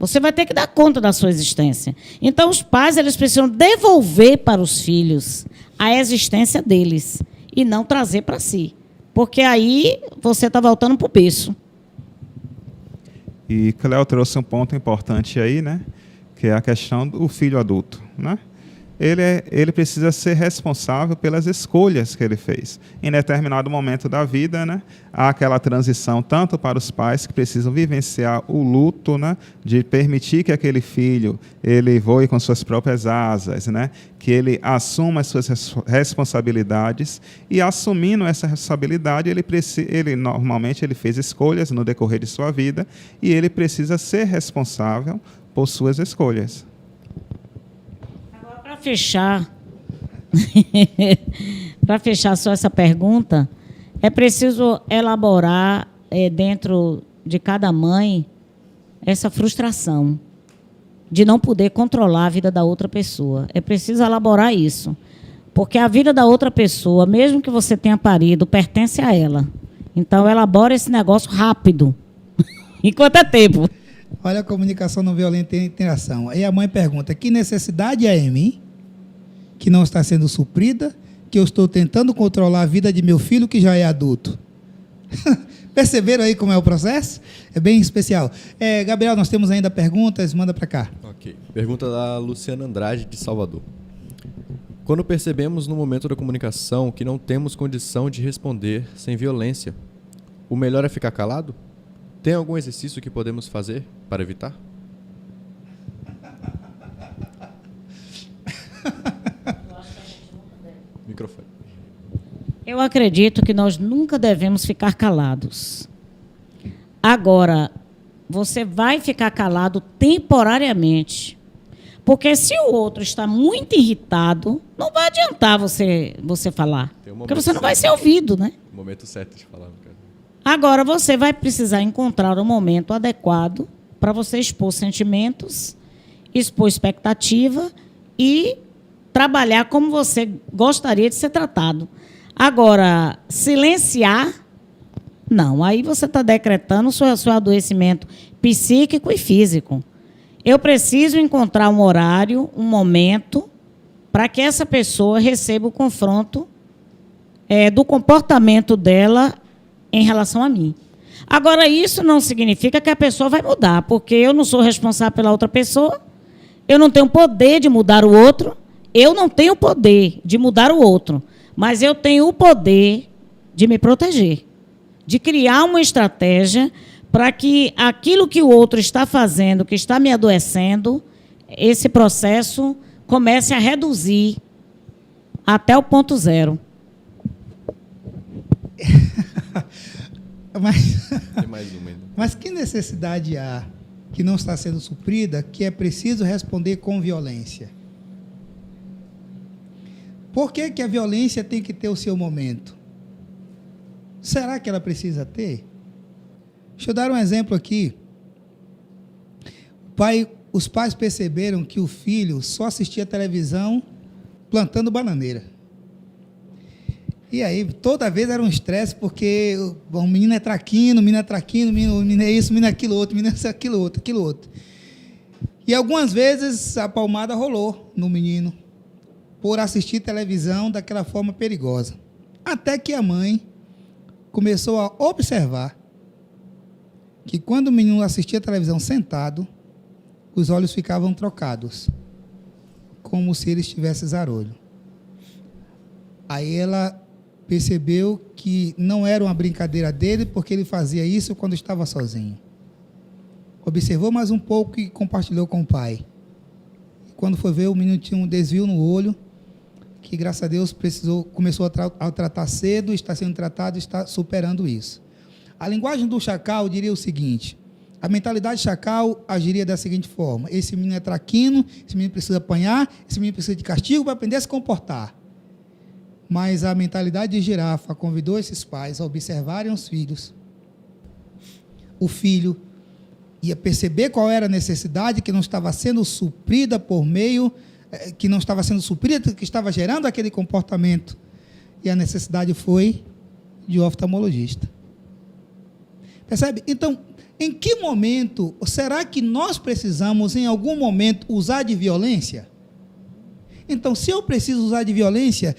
Você vai ter que dar conta da sua existência. Então, os pais eles precisam devolver para os filhos a existência deles e não trazer para si. Porque aí você está voltando para o berço. E Cléo trouxe um ponto importante aí, né? Que é a questão do filho adulto, né? Ele precisa ser responsável pelas escolhas que ele fez. Em determinado momento da vida, né, há aquela transição tanto para os pais que precisam vivenciar o luto, né, de permitir que aquele filho ele voe com suas próprias asas, né, que ele assuma as suas responsabilidades e, assumindo essa responsabilidade, ele normalmente ele fez escolhas no decorrer de sua vida e ele precisa ser responsável por suas escolhas. Para fechar só essa pergunta, é preciso elaborar dentro de cada mãe essa frustração de não poder controlar a vida da outra pessoa. É preciso elaborar isso, porque a vida da outra pessoa, mesmo que você tenha parido, pertence a ela. Então, elabora esse negócio rápido, enquanto é tempo. Olha a comunicação não violenta e a interação. Aí a mãe pergunta, que necessidade há em mim que não está sendo suprida, que eu estou tentando controlar a vida de meu filho que já é adulto. Perceberam aí como é o processo? É bem especial. Gabriel, nós temos ainda perguntas, manda para cá. Ok. Pergunta da Luciana Andrade, de Salvador. Quando percebemos no momento da comunicação que não temos condição de responder sem violência, o melhor é ficar calado? Tem algum exercício que podemos fazer para evitar? Microfone. Eu acredito que nós nunca devemos ficar calados. Agora, você vai ficar calado temporariamente. Porque se o outro está muito irritado, não vai adiantar você falar. Porque você não vai ser ouvido, né? O momento certo de falar, cara. Agora, você vai precisar encontrar o momento adequado para você expor sentimentos, expor expectativa e trabalhar como você gostaria de ser tratado. Agora, silenciar, não. Aí você está decretando o seu adoecimento psíquico e físico. Eu preciso encontrar um horário, um momento, para que essa pessoa receba o confronto do comportamento dela em relação a mim. Agora, isso não significa que a pessoa vai mudar, porque eu não sou responsável pela outra pessoa, eu não tenho poder de mudar o outro, eu não tenho poder de mudar o outro, mas eu tenho o poder de me proteger, de criar uma estratégia para que aquilo que o outro está fazendo, que está me adoecendo, esse processo comece a reduzir até o ponto zero. Tem mais uma ainda. Mas que necessidade há que não está sendo suprida, que é preciso responder com violência? Por que que a violência tem que ter o seu momento? Será que ela precisa ter? Deixa eu dar um exemplo aqui. Os pais perceberam que o filho só assistia televisão plantando bananeira. E aí, toda vez era um estresse, porque o menino é traquino, o menino é isso, o menino é aquilo outro, o menino é aquilo outro. E algumas vezes a palmada rolou no menino, por assistir televisão daquela forma perigosa. Até que a mãe começou a observar que quando o menino assistia a televisão sentado, os olhos ficavam trocados, como se ele estivesse zarolho. Aí ela percebeu que não era uma brincadeira dele, porque ele fazia isso quando estava sozinho. Observou mais um pouco e compartilhou com o pai. E quando foi ver, o menino tinha um desvio no olho, que graças a Deus começou a tratar cedo, está sendo tratado e está superando isso. A linguagem do chacal diria o seguinte: a mentalidade chacal agiria da seguinte forma: esse menino é traquino, esse menino precisa apanhar, esse menino precisa de castigo para aprender a se comportar. Mas a mentalidade de girafa convidou esses pais a observarem os filhos. O filho ia perceber qual era a necessidade que não estava sendo suprida por meio, que estava gerando aquele comportamento. E a necessidade foi de oftalmologista. Percebe? Então, em que momento, será que nós precisamos, em algum momento, usar de violência? Então, se eu preciso usar de violência,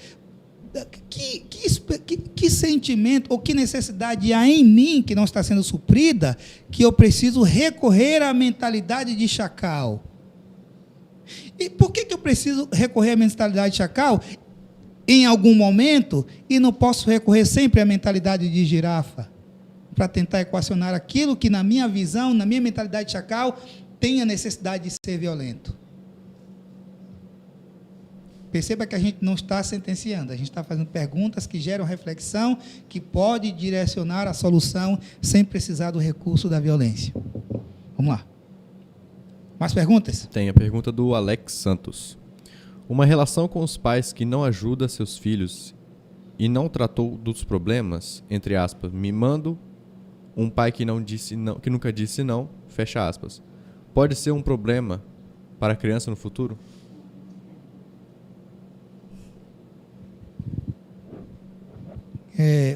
que sentimento ou que necessidade há em mim que não está sendo suprida, que eu preciso recorrer à mentalidade de chacal? E por que eu preciso recorrer à mentalidade de chacal em algum momento e não posso recorrer sempre à mentalidade de girafa? Para tentar equacionar aquilo que, na minha visão, na minha mentalidade de chacal, tem a necessidade de ser violento. Perceba que a gente não está sentenciando, a gente está fazendo perguntas que geram reflexão, que pode direcionar a solução sem precisar do recurso da violência. Vamos lá. Mais perguntas? Tem a pergunta do Alex Santos. Uma relação com os pais que não ajuda seus filhos e não tratou dos problemas, entre aspas, mimando um pai que nunca disse não, fecha aspas, pode ser um problema para a criança no futuro?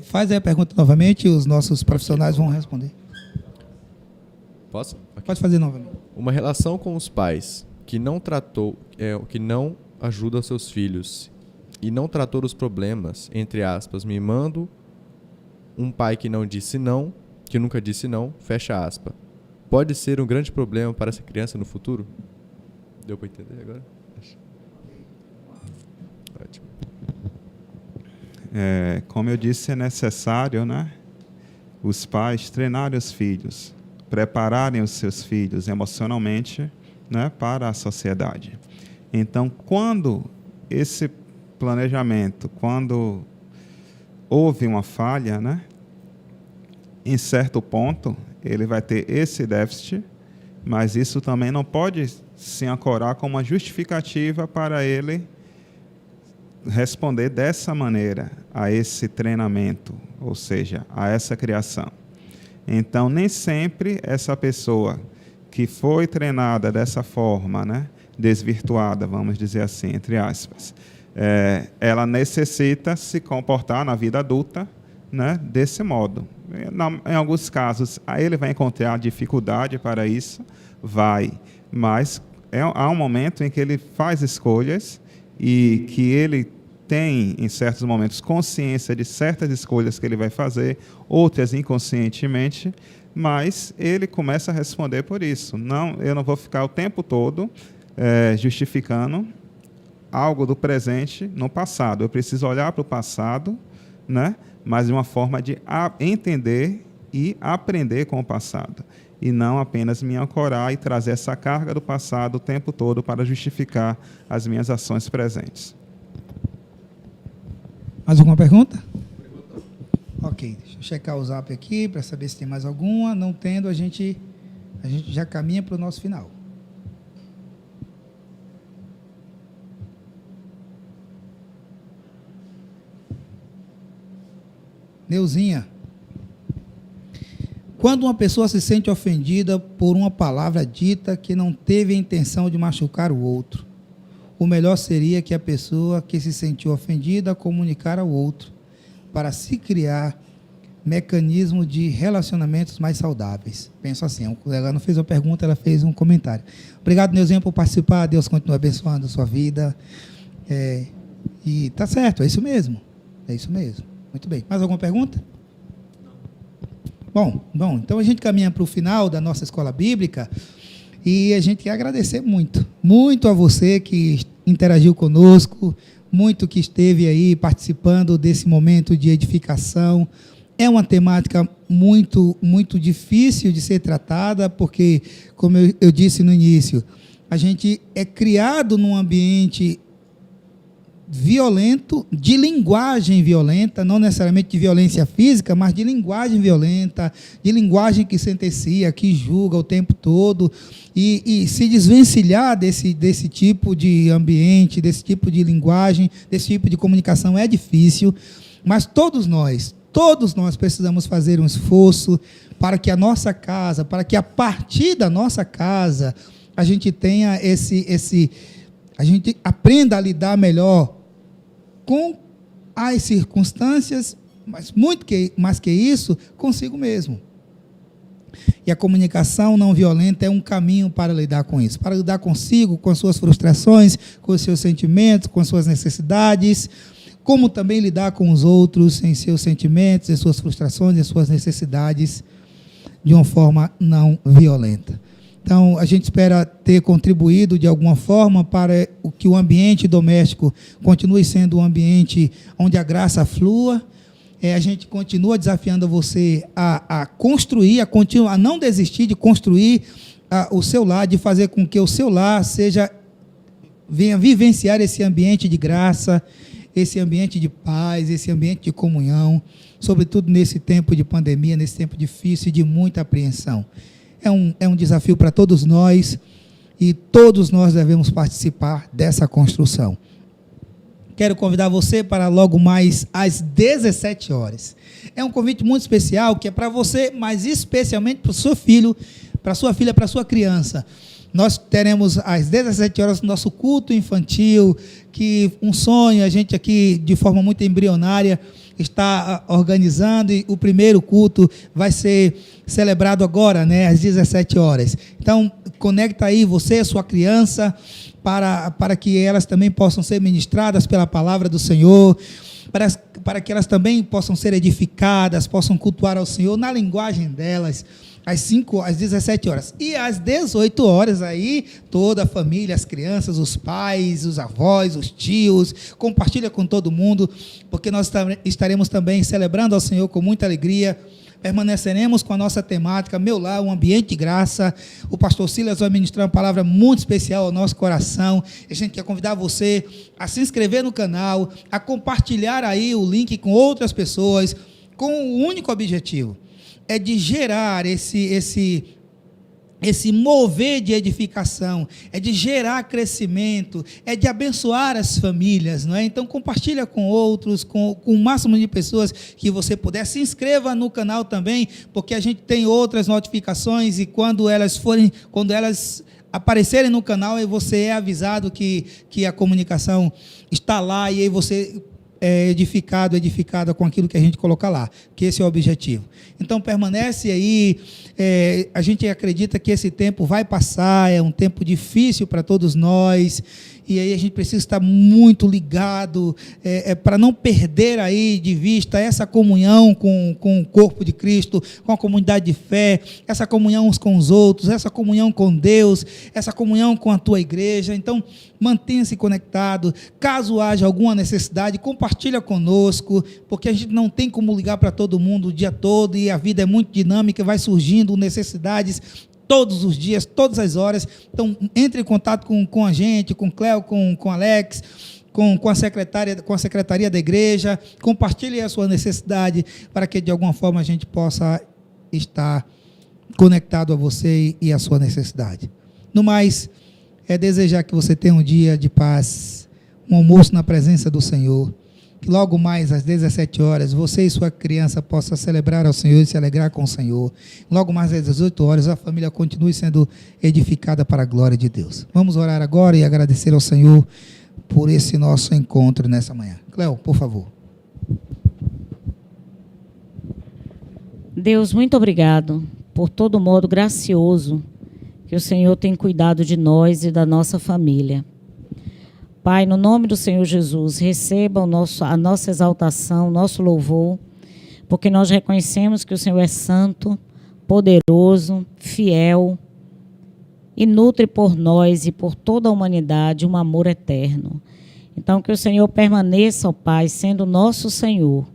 Faz aí a pergunta novamente e os nossos profissionais vão responder. Posso? Pode fazer novamente. Uma relação com os pais que não tratou, que não ajuda aos seus filhos e não tratou os problemas, entre aspas, mimando um pai que não disse não, que nunca disse não, fecha aspas, pode ser um grande problema para essa criança no futuro? Deu para entender agora? Ótimo. Como eu disse, é necessário, né, os pais treinarem os filhos, prepararem os seus filhos emocionalmente, né, para a sociedade. Então, quando esse planejamento, quando houve uma falha, né, em certo ponto, ele vai ter esse déficit, mas isso também não pode se ancorar como uma justificativa para ele responder dessa maneira a esse treinamento, ou seja, a essa criação. Então, nem sempre essa pessoa que foi treinada dessa forma, né, desvirtuada, vamos dizer assim, entre aspas, ela necessita se comportar na vida adulta, né, desse modo. Em alguns casos, ele vai encontrar dificuldade para isso, mas há um momento em que ele faz escolhas e que ele tem, em certos momentos, consciência de certas escolhas que ele vai fazer, outras inconscientemente, mas ele começa a responder por isso. Eu não vou ficar o tempo todo justificando algo do presente no passado. Eu preciso olhar para o passado, né, mas de uma forma de entender e aprender com o passado, e não apenas me ancorar e trazer essa carga do passado o tempo todo para justificar as minhas ações presentes. Mais alguma pergunta? Ok, deixa eu checar o zap aqui para saber se tem mais alguma. Não tendo, a gente já caminha para o nosso final. Neuzinha, quando uma pessoa se sente ofendida por uma palavra dita que não teve a intenção de machucar o outro, o melhor seria que a pessoa que se sentiu ofendida comunicar ao outro, para se criar mecanismo de relacionamentos mais saudáveis. Penso assim, ela não fez uma pergunta, ela fez um comentário. Obrigado, Neuzinha, por participar. Deus continue abençoando a sua vida. E tá certo, é isso mesmo. É isso mesmo. Muito bem. Mais alguma pergunta? Bom, então a gente caminha para o final da nossa escola bíblica e a gente quer agradecer muito a você que interagiu conosco, muito que esteve aí participando desse momento de edificação. É uma temática muito, muito difícil de ser tratada, porque, como eu disse no início, a gente é criado num ambiente violento, de linguagem violenta, não necessariamente de violência física, mas de linguagem violenta, de linguagem que sentencia, que julga o tempo todo, e se desvencilhar desse tipo de ambiente, desse tipo de linguagem, desse tipo de comunicação é difícil, mas todos nós precisamos fazer um esforço para que a nossa casa, para que a partir da nossa casa, a gente tenha a gente aprenda a lidar melhor com as circunstâncias, mas mais que isso, consigo mesmo. E a comunicação não violenta é um caminho para lidar com isso, para lidar consigo, com as suas frustrações, com os seus sentimentos, com as suas necessidades, como também lidar com os outros em seus sentimentos, em suas frustrações, em suas necessidades, de uma forma não violenta. Então, a gente espera ter contribuído de alguma forma para que o ambiente doméstico continue sendo um ambiente onde a graça flua. A gente continua desafiando você a construir, a não desistir de construir o seu lar, de fazer com que o seu lar venha vivenciar esse ambiente de graça, esse ambiente de paz, esse ambiente de comunhão, sobretudo nesse tempo de pandemia, nesse tempo difícil e de muita apreensão. É um desafio para todos nós e todos nós devemos participar dessa construção. Quero convidar você para logo mais às 17 horas. É um convite muito especial, que é para você, mas especialmente para o seu filho, para a sua filha, para a sua criança. Nós teremos às 17 horas nosso culto infantil, que um sonho, a gente aqui de forma muito embrionária está organizando, e o primeiro culto vai ser celebrado agora, né, às 17 horas. Então, conecta aí você, sua criança, para que elas também possam ser ministradas pela palavra do Senhor, para que elas também possam ser edificadas, possam cultuar ao Senhor na linguagem delas, às 17 horas. E às 18 horas aí, toda a família, as crianças, os pais, os avós, os tios, compartilha com todo mundo, porque nós estaremos também celebrando ao Senhor com muita alegria. Permaneceremos com a nossa temática, Meu Lar, um ambiente de graça. O pastor Silas vai ministrar uma palavra muito especial ao nosso coração. A gente quer convidar você a se inscrever no canal, a compartilhar aí o link com outras pessoas, com o único objetivo, é de gerar esse mover de edificação, é de gerar crescimento, é de abençoar as famílias, não é? Então, compartilha com outros, com o máximo de pessoas que você puder. Se inscreva no canal também, porque a gente tem outras notificações, e quando elas aparecerem no canal, aí você é avisado que a comunicação está lá, e aí você é edificada com aquilo que a gente coloca lá, que esse é o objetivo. Então, permanece aí. A gente acredita que esse tempo vai passar, é um tempo difícil para todos nós, e aí a gente precisa estar muito ligado, para não perder aí de vista essa comunhão com o corpo de Cristo, com a comunidade de fé, essa comunhão uns com os outros, essa comunhão com Deus, essa comunhão com a tua igreja. Então, mantenha-se conectado. Caso haja alguma necessidade, compartilha conosco, porque a gente não tem como ligar para todo mundo o dia todo, e a vida é muito dinâmica, vai surgindo necessidades todos os dias, todas as horas. Então, entre em contato com a gente, com o Cléo, com o Alex, com a secretaria da igreja. Compartilhe a sua necessidade, para que de alguma forma a gente possa estar conectado a você e a sua necessidade. No mais, é desejar que você tenha um dia de paz, um almoço na presença do Senhor, que logo mais às 17 horas você e sua criança possam celebrar ao Senhor e se alegrar com o Senhor. Logo mais às 18 horas a família continue sendo edificada para a glória de Deus. Vamos orar agora e agradecer ao Senhor por esse nosso encontro nessa manhã. Cléo, por favor. Deus, muito obrigado por todo modo gracioso que o Senhor tem cuidado de nós e da nossa família. Pai, no nome do Senhor Jesus, receba a nossa exaltação, o nosso louvor, porque nós reconhecemos que o Senhor é santo, poderoso, fiel, e nutre por nós e por toda a humanidade um amor eterno. Então, que o Senhor permaneça, ó Pai, sendo nosso Senhor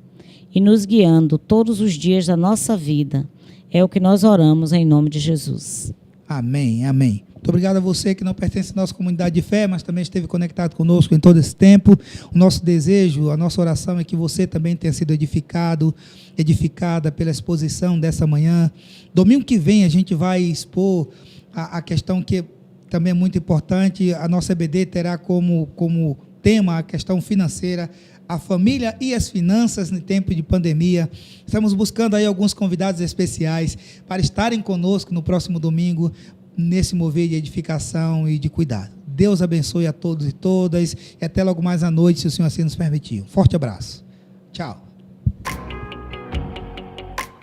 e nos guiando todos os dias da nossa vida. É o que nós oramos em nome de Jesus. Amém, amém. Muito obrigado a você que não pertence à nossa comunidade de fé, mas também esteve conectado conosco em todo esse tempo. O nosso desejo, a nossa oração é que você também tenha sido edificada pela exposição dessa manhã. Domingo que vem a gente vai expor a questão que também é muito importante. A nossa EBD terá como tema a questão financeira, a família e as finanças no tempo de pandemia. Estamos buscando aí alguns convidados especiais para estarem conosco no próximo domingo, nesse mover de edificação e de cuidado. Deus abençoe a todos e todas, e até logo mais à noite, se o Senhor assim nos permitir. Forte abraço. Tchau.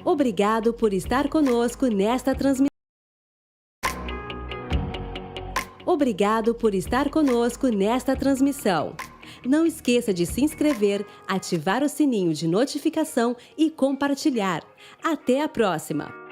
Obrigado por estar conosco nesta transmissão. Obrigado por estar conosco nesta transmissão. Não esqueça de se inscrever, ativar o sininho de notificação e compartilhar. Até a próxima!